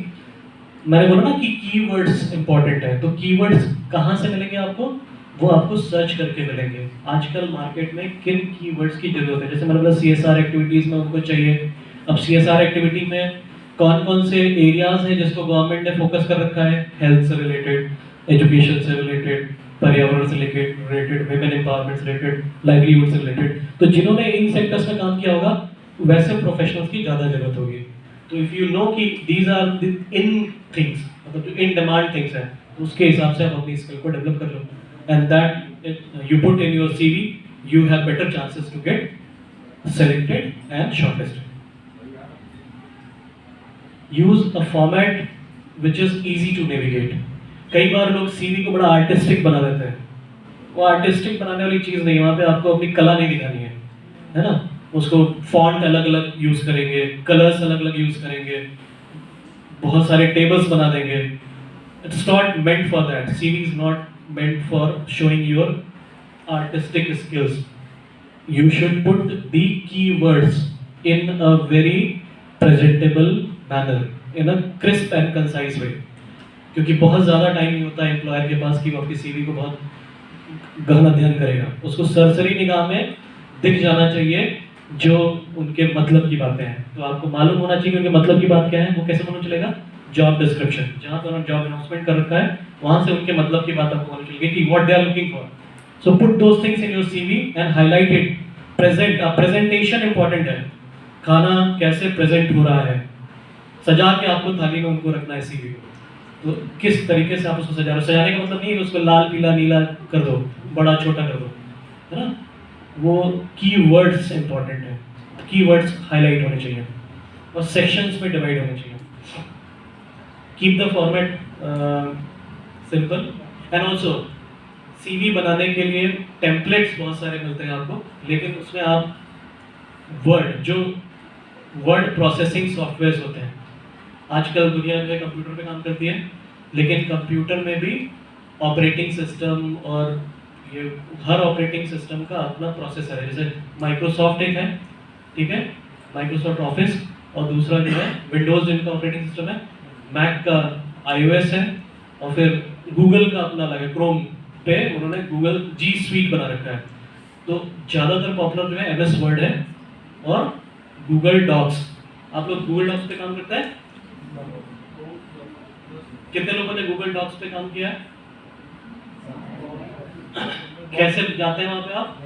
मैंने बोला ना कि कीवर्ड्स इंपॉर्टेंट है, तो कीवर्ड्स कहाँ से मिलेंगे आपको, वो आपको सर्च करके मिलेंगे। आजकल मार्केट में किन कीवर्ड्स की जरूरत है, जैसे मतलब CSR एक्टिविटीज़ में उनको चाहिए। अब CSR एक्टिविटी में कौन कौन से एरियाज हैं जिसको गवर्नमेंट ने फोकस कर रखा है, हेल्थ से रिलेटेड, एजुकेशन से रिलेटेड, पर्यावरण से रिलेटेड, विमेन एम्पावरमेंट से रिलेटेड, लाइवलीहुड से रिलेटेड। तो जिन्होंने इन सेक्टर्स में काम किया होगा वैसे प्रोफेशनल्स की ज़्यादा जरूरत होगी। तो इफ़ यू नो कि दीज आर इन थिंग्स, मतलब जो इन डिमांड थिंग्स हैं, तो उसके हिसाब से आप अपनी स्किल को डेवलप कर लो, and that you put in your CV, you have better chances to get selected and shortlisted. Use a format which is easy to navigate. कई बार लोग CV को बड़ा आर्टिस्टिक बना देते हैं। वो आर्टिस्टिक बनाने वाली चीज़ नहीं है, वहाँ पे आपको अपनी कला नहीं दिखानी है ना। उसको फॉन्ट अलग अलग यूज़ करेंगे, कलर्स अलग अलग यूज़ करेंगे, बहुत सारे टेबल्स बना देंगे। It's not meant for that. CV is not meant for showing your artistic skills. You should put the keywords in a very presentable manner, in a crisp and concise way. क्योंकि बहुत ज़्यादा टाइम नहीं होता है एम्प्लॉयर के पास कि वो आपकी CV को बहुत गहन अध्ययन करेगा। उसको सरसरी निगाह में दिख जाना चाहिए जो उनके मतलब की बातें हैं। तो आपको मालूम होना चाहिए कि उनके मतलब की बात क्या है। वो कैसे मालूम चलेगा? जॉब डिस्क्रिप्शन, जहाँ पर उन्होंने जॉब अनाउंसमेंट कर रखा है वहाँ से उनके मतलब की बात आपको मालूम चलेगी कि what they are looking for. So put those things in your CV and highlight it. Presentation important है। खाना कैसे प्रेजेंट हो रहा है, सजा के आपको थाली में उनको रखना है CV को। तो किस तरीके से आप उसको सजा रहे हो। सजाने का मतलब नहीं है कि उसको लाल पीला नीला कर दो, बड़ा छोटा कर दो, है ना। वो कीवर्ड्स इंपॉर्टेंट है, कीवर्ड्स हाईलाइट होने चाहिए और सेक्शंस में डिवाइड होने चाहिए। Keep the format simple and also CV बनाने के लिए टेम्पलेट्स बहुत सारे मिलते हैं आपको, लेकिन उसमें आप जो वर्ड प्रोसेसिंग सॉफ्टवेयर्स होते हैं, आजकल दुनिया में कंप्यूटर पे काम करती है, लेकिन कंप्यूटर में भी ऑपरेटिंग सिस्टम और ये हर ऑपरेटिंग सिस्टम का अपना प्रोसेसर है। जैसे माइक्रोसॉफ्ट एक है, ठीक है, माइक्रोसॉफ्ट ऑफिस, और दूसरा जो है विंडोज़ जिनका ऑपरेटिंग सिस्टम है, मैक का iOS है, और फिर गूगल का अपना अलग है, क्रोम पे उन्होंने गूगल G Suite बना रखा है। तो ज़्यादातर पॉपुलर जो है MS वर्ड है और गूगल डॉक्स। आप लोग गूगल डॉक्स पे काम करते हैं? कितने लोगों ने गूगल डॉक्स पे काम किया है? कैसे जाते हैं वहाँ पे आप?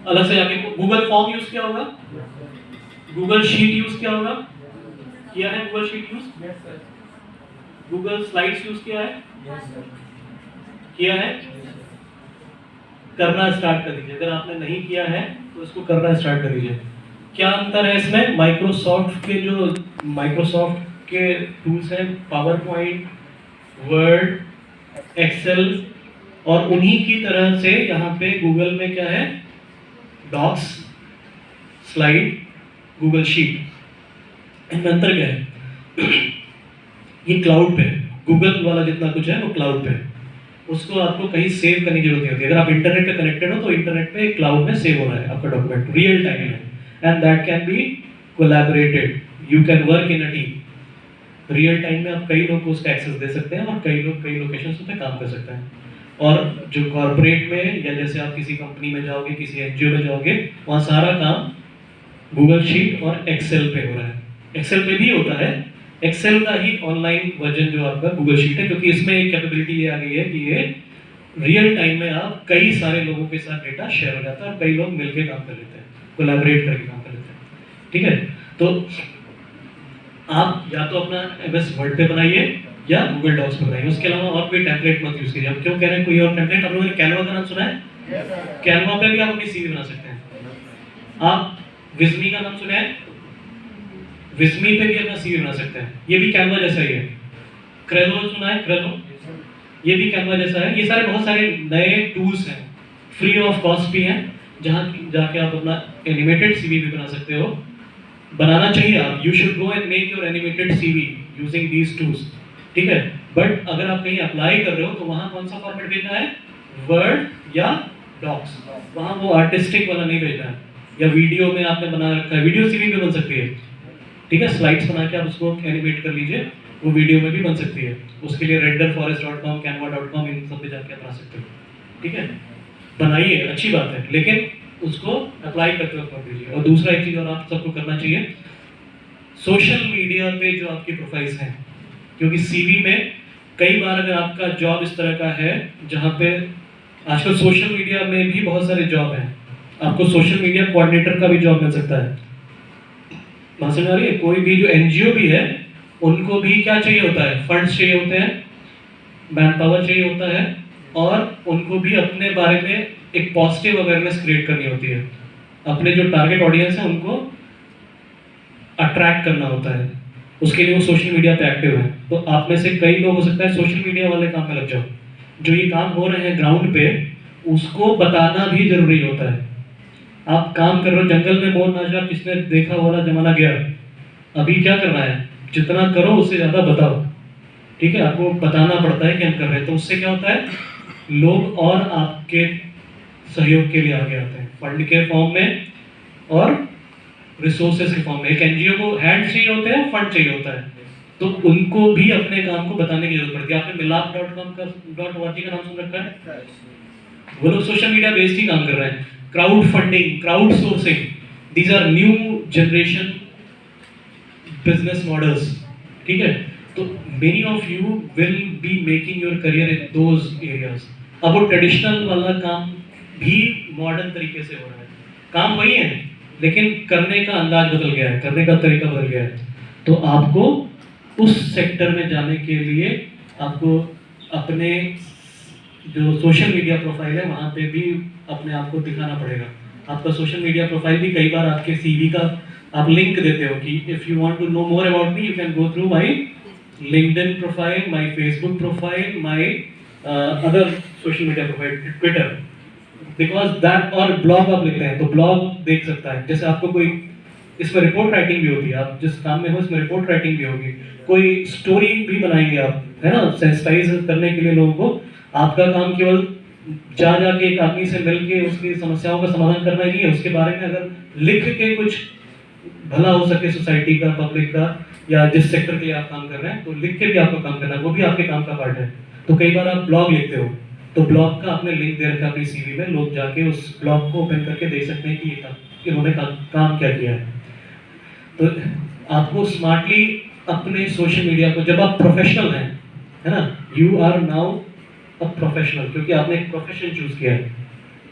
अलग से जाके गूगल फॉर्म यूज किया होगा, गूगल शीट यूज किया होगा, किया है Google sheet use, Google slides use किया है, किया है, करना स्टार्ट कर दीजिए। अगर आपने नहीं किया है तो इसको करना स्टार्ट कर दीजिए। क्या अंतर है इसमें? माइक्रोसॉफ्ट के टूल्स हैं पावर पॉइंट, वर्ड, एक्सेल, और उन्हीं की तरह से यहाँ पे गूगल में क्या है, डॉक्स, स्लाइड, गूगल शीट। इनमें अंतर क्या है? ये क्लाउड पे है, गूगल वाला जितना कुछ है वो क्लाउड पे है, उसको आपको कहीं सेव करने की जरूरत नहीं होती। अगर आप इंटरनेट पे कनेक्टेड हो तो इंटरनेट पे क्लाउड में सेव हो रहा है आपका डॉक्यूमेंट, रियल टाइम में, and that can be collaborated, you can work in a team. Real time में आप कई लोग को उसका एक्सेस दे सकते हैं और कई लोग कई लोकेशंस पे काम कर सकते हैं। और जो कॉर्पोरेट में या जैसे आप किसी कंपनी में जाओगे, किसी NGO में जाओगे, वहाँ सारा काम गूगल शीट और एक्सेल पे हो रहा है। एक्सेल पे भी होता है, एक्सेल का ही ऑनलाइन वर्जन जो आपका गूगल शीट है, क्योंकि इसमें एक कैपेबिलिटी ये आ गई है कि ये रियल टाइम में आप कई सारे लोगों के साथ डेटा शेयर हो जाता है और कई लोग मिलकर काम कर लेते हैं, कोलैबोरेट करके काम कर लेते हैं, ठीक है। तो आप या तो अपना MS वर्ड पे बनाइए या गूगल डॉक्स पे बनाइए, उसके अलावा और कोई टेम्पलेट मत यूज कीजिए। अब क्यों कह रहे हैं कोई और टेम्पलेट? आप लोगों ने कैनवा का नाम सुना है? कैनवा पे भी आप अपनी CV बना सकते हैं। आप विजमी का नाम सुना है? विजमी पे भी अपना CV बना सकते हैं, ये भी कैनवा जैसा ही है। क्रेलो सुना है? क्रेलो, ये भी कैनवा जैसा है। ये सारे बहुत सारे नए टूल्स हैं, फ्री ऑफ कॉस्ट भी हैं, जहाँ जाके आप अपना एनिमेटेड CV भी बना सकते हो। बनाना चाहिए आप, you should go and make your animated CV using these tools, ठीक है। बट अगर आप कहीं अप्लाई कर रहे हो तो वहाँ कौन सा फॉर्मेट भेजना है? वर्ड या डॉक्स। वहाँ वो आर्टिस्टिक वाला नहीं भेजना है। या वीडियो में आपने बना रखा है, वीडियो CV भी बन सकती है, ठीक है। स्लाइड्स बना के आप उसको एनिमेट कर लीजिए वो वीडियो में भी बन सकती है। उसके लिए renderforest.com, canva.com इन सब पे जाके आप बना सकते हो, ठीक है। बनाइए, अच्छी बात है, लेकिन उसको अप्लाई करते वक्त मत दीजिए। और दूसरा एक चीज़ और आप सबको करना चाहिए, सोशल मीडिया पे जो आपकी प्रोफाइल्स हैं, क्योंकि सीवी में कई बार अगर आपका जॉब इस तरह का है जहाँ पे आजकल सोशल मीडिया में भी बहुत सारे जॉब हैं, आपको सोशल मीडिया कोऑर्डिनेटर का भी जॉब मिल सकता है। बात समझ आ रही है? कोई भी जो एनजीओ भी है उनको भी क्या चाहिए होता है, फंड्स चाहिए होते हैं, मैन पावर चाहिए होता है, और उनको भी अपने बारे में एक पॉजिटिव अवेयरनेस क्रिएट करनी होती है। अपने जो टारगेट ऑडियंस है उनको अट्रैक्ट करना होता है, उसके लिए वो सोशल मीडिया पे एक्टिव है। तो आप में से कई लोग हो सकता है सोशल मीडिया वाले काम में लग जाओ, जो ये काम हो रहे हैं ग्राउंड पे उसको बताना भी जरूरी होता है। आप काम कर रहे हो, जंगल में मोर नाचा किसने देखा वाला जमाना गया, अभी क्या करना है, जितना करो उससे ज़्यादा बताओ, ठीक है। आपको बताना पड़ता है कि हम कर रहे हैं, तो उससे क्या होता है, लोग और आपके सहयोग के लिए आगे आते हैं, फंड के फॉर्म में और रिसोर्सेज के फॉर्म में। एक एनजीओ को हैंड चाहिए होते हैं, फंड चाहिए होता है, तो उनको भी अपने काम को बताने की जरूरत पड़ती है। आपने मिलाप.com का .org का नाम सुन रखा है? वो लोग सोशल मीडिया बेस्ड ही काम कर रहे हैं। Crowd funding, crowd sourcing, these are new generation business models, ठीक है। तो many of you will be making your career in those areas. अब वो ट्रेडिशनल वाला काम भी मॉडर्न तरीके से हो रहा है, काम वही है लेकिन करने का अंदाज बदल गया है, करने का तरीका बदल गया है। तो आपको उस सेक्टर में जाने के लिए आपको अपने जो सोशल मीडिया प्रोफाइल है वहाँ पे भी अपने आप को दिखाना पड़ेगा। आपका सोशल मीडिया प्रोफाइल भी कई बार आपके सीवी का आप लिंक देते हो कि if you want to know more about me you can go through my LinkedIn profile, my Facebook profile, my other social media profile, Twitter, because that, और ब्लॉग आप लिखते हैं तो ब्लॉग देख सकता है। जैसे आपको कोई इसमें रिपोर्ट राइटिंग भी होती है, आप जिस काम में हो इसमें रिपोर्ट राइटिंग भी होगी, कोई स्टोरी भी बनाएंगे आप, है ना, सेंसिटाइज करने के लिए लोगों को। आपका काम केवल जा जाके एक आदमी से मिल के उसकी समस्याओं का समाधान करना ही नहीं है, उसके बारे में अगर लिख के कुछ भला हो सके सोसाइटी का, पब्लिक का, या जिस सेक्टर के लिए आप काम कर रहे हैं, तो लिख के भी आपको काम करना है, वो भी आपके काम का पार्ट है। तो कई बार आप ब्लॉग लिखते हो तो ब्लॉग का आपने लिंक दे रखा अपनी सीवी में, लोग जाके उस ब्लॉग को ओपन करके देख सकते हैं कि इन्होंने काम क्या किया है। तो आपको स्मार्टली अपने सोशल मीडिया को, जब आप प्रोफेशनल हैं, है ना, you are now a professional, क्योंकि आपने एक प्रोफेशन चूज किया है,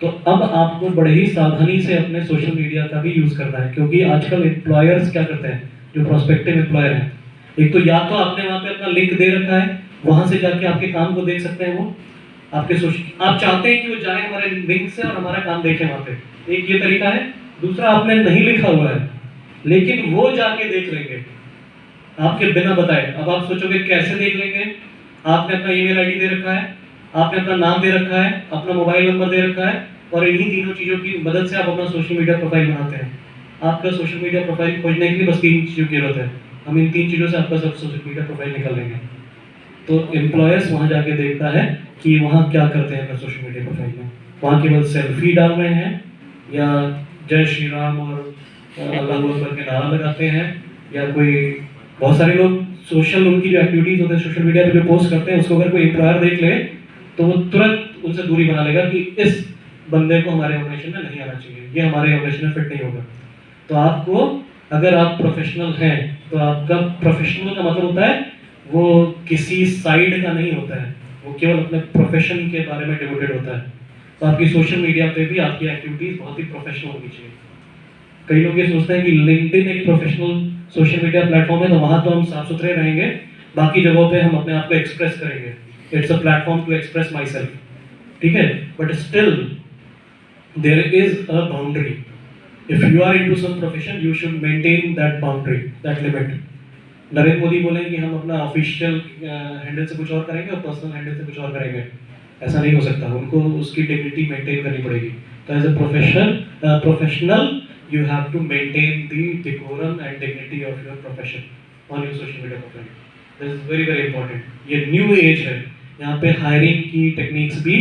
तो अब आपको बड़े ही सावधानी से अपने सोशल मीडिया का भी यूज करना है। क्योंकि आजकल एम्प्लॉयर्स क्या करते हैं, जो प्रोस्पेक्टिव एम्प्लॉयर हैं, एक तो या तो आपने वहाँ पे अपना लिंक दे रखा है, वहां से जाके आपके काम को देख सकते हैं, वो आपके सोशल, आप चाहते हैं कि वो जाए हमारे लिंक से और हमारा काम देखें वहाँ पे, एक ये तरीका है। दूसरा, आपने नहीं लिखा हुआ है लेकिन वो जाके देख लेंगे आपके बिना बताए। अब आप सोचोगे कैसे देख लेंगे, आपने अपना ईमेल आईडी दे रखा है, आपने अपना नाम दे रखा है, अपना मोबाइल नंबर दे रखा है, और इन्हीं तीनों चीज़ों की मदद से आप अपना सोशल मीडिया प्रोफाइल बनाते हैं। आपका सोशल मीडिया प्रोफाइल खोजने के लिए बस 3 चीज़ों की जरूरत है, हम इन 3 चीज़ों से आपका सब सोशल मीडिया प्रोफाइल निकाल लेंगे। तो एम्प्लॉयर्स वहाँ जाके देखता है कि वहाँ क्या करते हैं अपने सोशल मीडिया प्रोफाइल में, वहाँ केवल सेल्फी डाल रहे हैं या जय श्री राम और अल्लाह अकबर के नारा लगाते हैं, या कोई बहुत सारे लोग सोशल, उनकी जो एक्टिविटीज़ होते हैं सोशल मीडिया पे जो पोस्ट करते हैं, उसको अगर कोई एम्प्लॉयर देख ले तो वो तुरंत उनसे दूरी बना लेगा कि इस बंदे को हमारे ऑर्गेनाइजेशन में नहीं आना चाहिए, ये हमारे ऑर्गेनाइजेशन में फिट नहीं होगा। तो आपको, अगर आप प्रोफेशनल हैं तो आपका प्रोफेशनल का मतलब होता है वो किसी साइड का नहीं होता है, वो केवल अपने प्रोफेशन के बारे में डिवोटेड होता है। तो आपकी सोशल मीडिया पे भी आपकी एक्टिविटीज बहुत ही प्रोफेशनल होनी चाहिए। कई लोग ये सोचते हैं कि लिंक्डइन एक प्रोफेशनल सोशल मीडिया प्लेटफॉर्म है तो वहाँ तो हम साफ सुथरे रहेंगे, बाकी जगहों पे हम अपने आप को एक्सप्रेस करेंगे, it's a platform to express myself, ठीक है। But still there is a boundary, if you are into some profession you should maintain that boundary, that limit. Narendra Modi बोले कि हम अपना ऑफिशियल हैंडल से कुछ और करेंगे और पर्सनल हैंडल से कुछ और करेंगे, ऐसा नहीं हो सकता, उनको उसकी डिग्निटी मेंटेन करनी पड़ेगी। तो as a professional you have to maintain the decorum and dignity of your profession on your social media profile. This is very very important. ये new age है, यहाँ पे hiring की techniques भी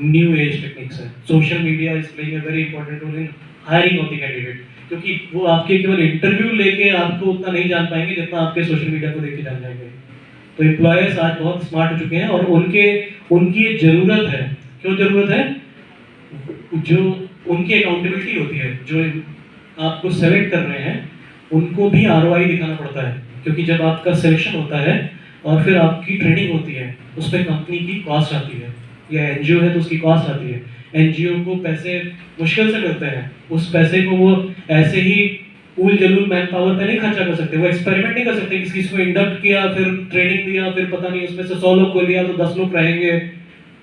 new age techniques है। Social media is playing a very important role in hiring of the candidate, क्योंकि वो आपके केवल इंटरव्यू लेके आपको उतना नहीं जान पाएंगे जितना आपके सोशल मीडिया को देख के जान जाएंगे। तो एम्प्लॉयर्स आज बहुत स्मार्ट हो चुके हैं और उनकी ज़रूरत है। क्यों ज़रूरत है? जो उनकी अकाउंटेबिलिटी होती है, जो आपको सेलेक्ट कर रहे हैं उनको भी ROI दिखाना पड़ता है, क्योंकि जब आपका सिलेक्शन होता है और फिर आपकी ट्रेनिंग होती है उस पर कंपनी की कॉस्ट आती है, या NGO है तो उसकी कॉस्ट आती है। NGO को पैसे मुश्किल से मिलते हैं, उस पैसे को वो ऐसे ही कूल जलूल मैन पावर पे नहीं खर्चा कर सकते, वो एक्सपेरिमेंट नहीं कर सकते। किसी को इंडक्ट किया, फिर ट्रेनिंग दिया, फिर पता नहीं उसमें से 100 लोग को लिया तो 10 लोग रहेंगे,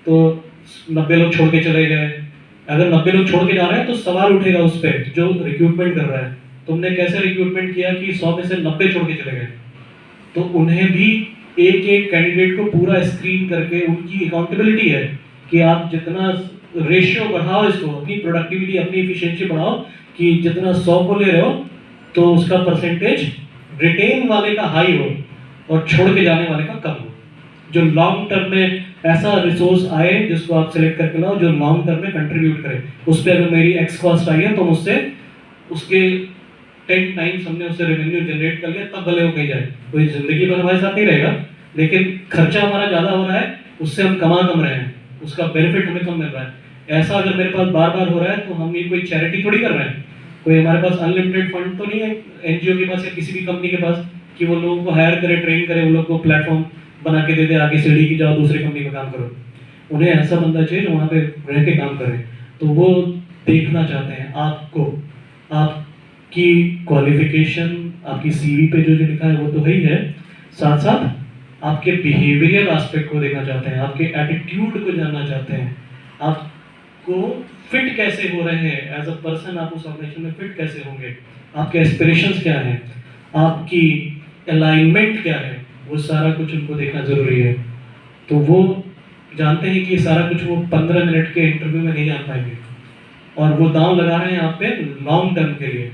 तो 90 लोग छोड़ के चले गए। अगर 90 लोग छोड़ के जा रहे हैं तो सवाल उठेगा उस पर जो रिक्रूटमेंट कर रहा है, तुमने कैसे रिक्रूटमेंट किया कि 100 में से 90 छोड़ के चले गए। तो उन्हें भी एक एक कैंडिडेट को पूरा स्क्रीन करके उनकी अकाउंटेबिलिटी है कि आप जितना रेशियो बढ़ाओ, इसको अपनी प्रोडक्टिविटी अपनी इफिशिएंसी बढ़ाओ कि जितना 100 को ले रहे हो तो उसका परसेंटेज रिटेन वाले का हाई हो और छोड़ के जाने वाले का कम हो। जो लॉन्ग टर्म में ऐसा रिसोर्स आए जिसको आप सिलेक्ट करके लाओ जो लॉन्ग टर्म में कंट्रीब्यूट करे। उस पर अगर मेरी एक्स कॉस्ट आई है तो मुझसे उसके 10 टाइम्स हमने उससे रेवेन्यू जनरेट कर लिया, तब भले वो कहीं जाए। कोई जिंदगी भर हमारे साथ नहीं रहेगा, लेकिन खर्चा हमारा ज़्यादा हो रहा है, उससे हम कमा कम रहे हैं, उसका बेनिफिट हमें कम मिल रहा है। ऐसा अगर मेरे पास बार बार हो रहा है तो हम ये कोई चैरिटी थोड़ी कर रहे हैं, कोई हमारे पास अनलिमिटेड फंड तो नहीं है NGO के पास या किसी भी कंपनी के पास कि वो लोगों को हायर करे, ट्रेन करे, वो लोग को प्लेटफॉर्म बना के दे दे, आगे सीढ़ी की जाओ दूसरी कंपनी में काम करो। उन्हें ऐसा बंदा चाहिए जो वहाँ पे रह के काम करे। तो वो देखना चाहते हैं आपको, आपकी क्वालिफिकेशन, आपकी CV पे जो लिखा है वो तो है ही है, साथ साथ आपके बिहेवियरल एस्पेक्ट को देखना चाहते हैं, आपके एटीट्यूड को जानना चाहते हैं, आपको फिट कैसे हो रहे हैं एज अ पर्सन, आप उस ऑर्गेनाइजेशन में फिट कैसे होंगे, आपके एस्पिरेशंस क्या हैं, आपकी अलाइनमेंट क्या है, वो सारा कुछ उनको देखना ज़रूरी है। तो वो जानते हैं कि सारा कुछ वो 15 मिनट के इंटरव्यू में नहीं जान पाएंगे और वो दांव लगा रहे हैं आप पे लॉन्ग टर्म के लिए।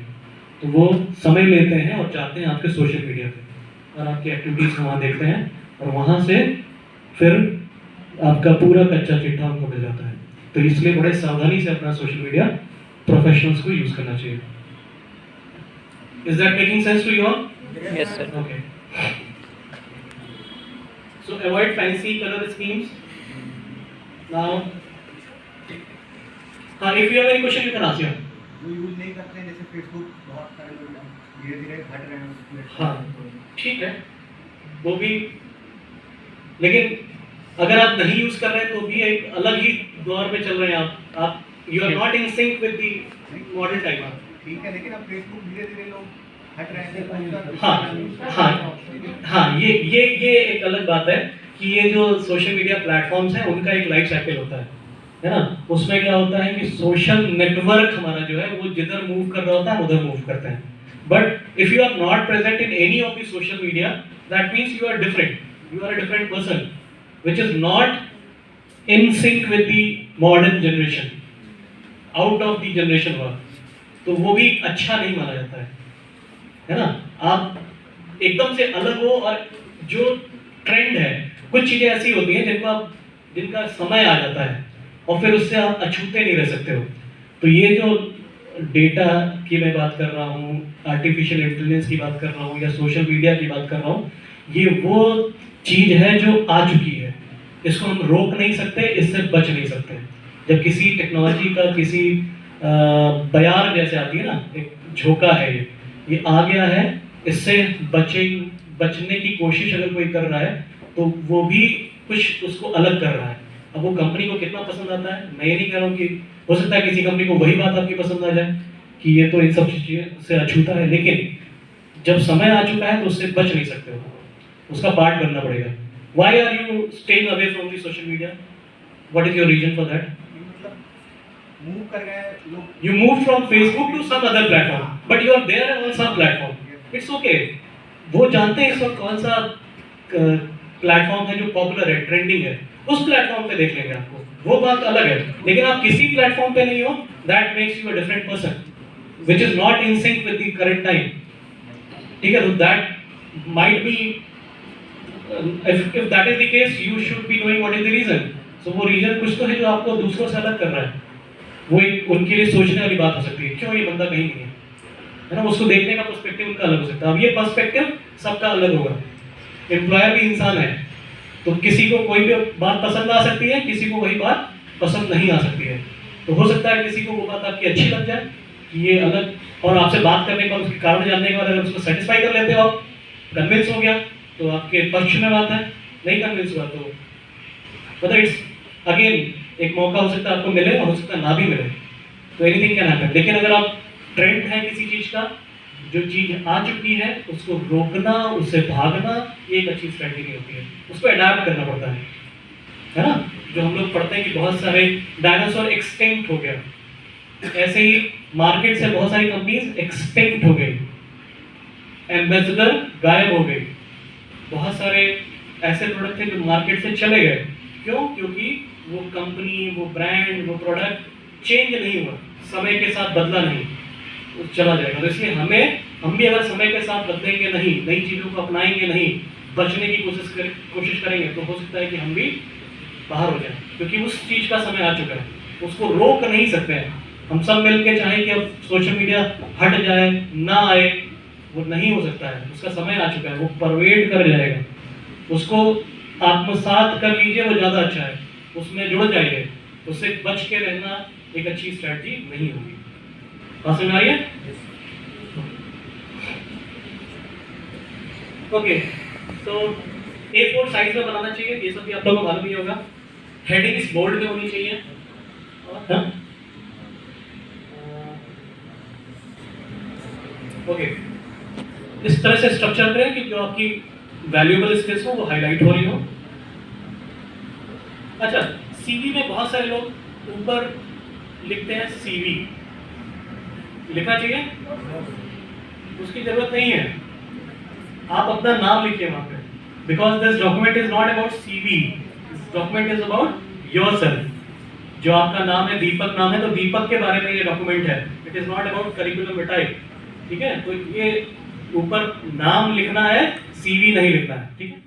तो वो समय लेते हैं और जाते हैं आपके सोशल मीडिया पे और आपकी एक्टिविटीज़ वहाँ देखते हैं और वहाँ से फिर आपका पूरा कच्चा चिट्ठा उनको मिल जाता है। तो इसलिए बड़े सावधानी से अपना सोशल मीडिया प्रोफेशनल्स को यूज़ करना चाहिए। Is that making sense to you all? Yes, sir. Okay. So avoid fancy color schemes. Now, if you have any question, you can ask. जो यूज नहीं करते हैं जैसे फेसबुक, बहुत सारे लोग धीरे-धीरे हट रहे हैं उसमें। हाँ, ठीक है, वो भी, लेकिन अगर आप नहीं यूज कर रहे हैं तो भी एक अलग ही दौर में चल रहे हैं आप you are not in sync with the modern time. ठीक है, लेकिन अब फेसबुक धीरे-धीरे लोग हट रहे हैं। हाँ, ये एक अलग बात है कि ये जो सोशल मीडिया प्लेटफॉर्म्स हैं उनका एक लाइफ साइकिल होता है ना। उसमें क्या होता है कि सोशल नेटवर्क हमारा जो है वो जिधर मूव कर रहा होता है उधर मूव करते हैं। But if you are not present in any of the social media, that means you are different, you are a different person which is not in sync with the modern generation, out of the generation work। तो वो भी अच्छा नहीं माना जाता है ना। आप एकदम से अलग हो और जो ट्रेंड है, कुछ चीज़ें ऐसी होती हैं जिनका समय आ जाता है और फिर उससे आप अछूते नहीं रह सकते हो। तो ये जो डेटा की मैं बात कर रहा हूँ, आर्टिफिशियल इंटेलिजेंस की बात कर रहा हूँ या सोशल मीडिया की बात कर रहा हूँ, ये वो चीज़ है जो आ चुकी है। इसको हम रोक नहीं सकते, इससे बच नहीं सकते। जब किसी टेक्नोलॉजी का किसी बयार जैसे आती है ना, एक झोंका है, ये आ गया है, इससे बचने की कोशिश अगर कोई कर रहा है तो वो भी कुछ उसको अलग कर रहा है। अब वो कंपनी को कितना पसंद आता है, मैं ये नहीं कह रहा हूँ कि हो सकता है किसी कंपनी को वही बात आपकी पसंद आ जाए कि ये तो इन सब चीज़ों से अछूता है, लेकिन जब समय आ चुका है तो उससे बच नहीं सकते हो, उसका पार्ट बनना पड़ेगा। Why are you staying away from the social media? What is your reason for that? Move कर गए लोग। You moved from Facebook to some other platform, but you are there on some platform. It's okay. वो जानते हैं इस वक्त कौन सा प्लेटफॉर्म है जो पॉपुलर है, ट्रेंडिंग है, उस प्लेटफॉर्म पे देख लेंगे आपको, वो बात अलग है। लेकिन आप किसी प्लेटफॉर्म पे नहीं हो, that makes you a different person, which is not in sync with the current time. ठीक है, तो that might be if that is the case, you should be knowing what is the reason. So वो रीजन कुछ तो है जो आपको दूसरों से अलग कर रहा है। वो एक उनके लिए सोचने वाली बात हो सकती है, क्यों ये बंदा कहीं नहीं है ना। उसको देखने का पर्सपेक्टिव उनका अलग हो सकता है। अब ये पर्सपेक्टिव सबका अलग होगा। एम्प्लॉयर भी इंसान है, तो किसी को कोई भी बात पसंद आ सकती है, किसी को वही बात पसंद नहीं आ सकती है। तो हो सकता है किसी को वो बात आपकी अच्छी लग जाए कि ये अलग, और आपसे बात करने के बाद उसके कारण जानने के बाद अगर उसको सेटिस्फाई कर लेते हो आप, कन्विंस हो गया तो आपके पक्ष में बात है, नहीं कन्विंस हुआ तो मतलब इट्स अगेन एक मौका हो सकता है आपको मिले और हो सकता है ना भी मिले, तो एनीथिंग कैन हैपन। लेकिन अगर आप ट्रेंड है किसी चीज़ का, जो चीज़ आ चुकी है उसको रोकना, उससे भागना, ये एक अच्छी स्ट्रैटेजी होती है, उसको अडैप्ट करना पड़ता है ना। जो हम लोग पढ़ते हैं कि बहुत सारे डायनासोर एक्सटिंक्ट हो गया, ऐसे ही मार्केट से बहुत सारी कंपनीज एक्सटिंक्ट हो गई, एम्बेसडर गायब हो गई, बहुत सारे ऐसे प्रोडक्ट थे जो मार्केट से चले गए। क्यों? क्योंकि वो कंपनी, वो ब्रांड, वो प्रोडक्ट चेंज नहीं हुआ, समय के साथ बदला नहीं, वो चला जाएगा। तो इसलिए हम भी अगर समय के साथ बदलेंगे नहीं, नई चीज़ों को अपनाएंगे नहीं, बचने की कोशिश करेंगे, तो हो सकता है कि हम भी बाहर हो जाए, क्योंकि उस चीज़ का समय आ चुका है, उसको रोक नहीं सकते हैं। हम सब मिलके चाहें कि अब सोशल मीडिया हट जाए, ना आए, वो नहीं हो सकता है, उसका समय आ चुका है, वो परवेड कर जाएगा। उसको आत्मसात कर लीजिए, वो ज़्यादा अच्छा है, उसमें जुड़ जाइए, उससे बच के रहना एक अच्छी स्ट्रैटेजी नहीं होगी। बात समझ आ रही है? ओके, तो A4 साइज में बनाना चाहिए, ये सब भी आप लोगों को मालूम ही होगा। हेडिंग्स बोल्ड में होनी चाहिए। ओके, इस तरह से स्ट्रक्चर करें कि जो आपकी वैल्यूएबल स्किल्स हो वो हाईलाइट हो रही हो। अच्छा, सीवी में बहुत सारे लोग ऊपर लिखते हैं सीवी, लिखना चाहिए? उसकी जरूरत नहीं है, आप अपना नाम लिखिए वहां पे, because this document is not about CV, this document is about yourself. जो आपका नाम है, दीपक नाम है, तो दीपक के बारे में ये डॉक्यूमेंट है, it is not about curriculum vitae, ठीक है? तो ये ऊपर नाम लिखना है, सीवी नहीं लिखना है, ठीक है?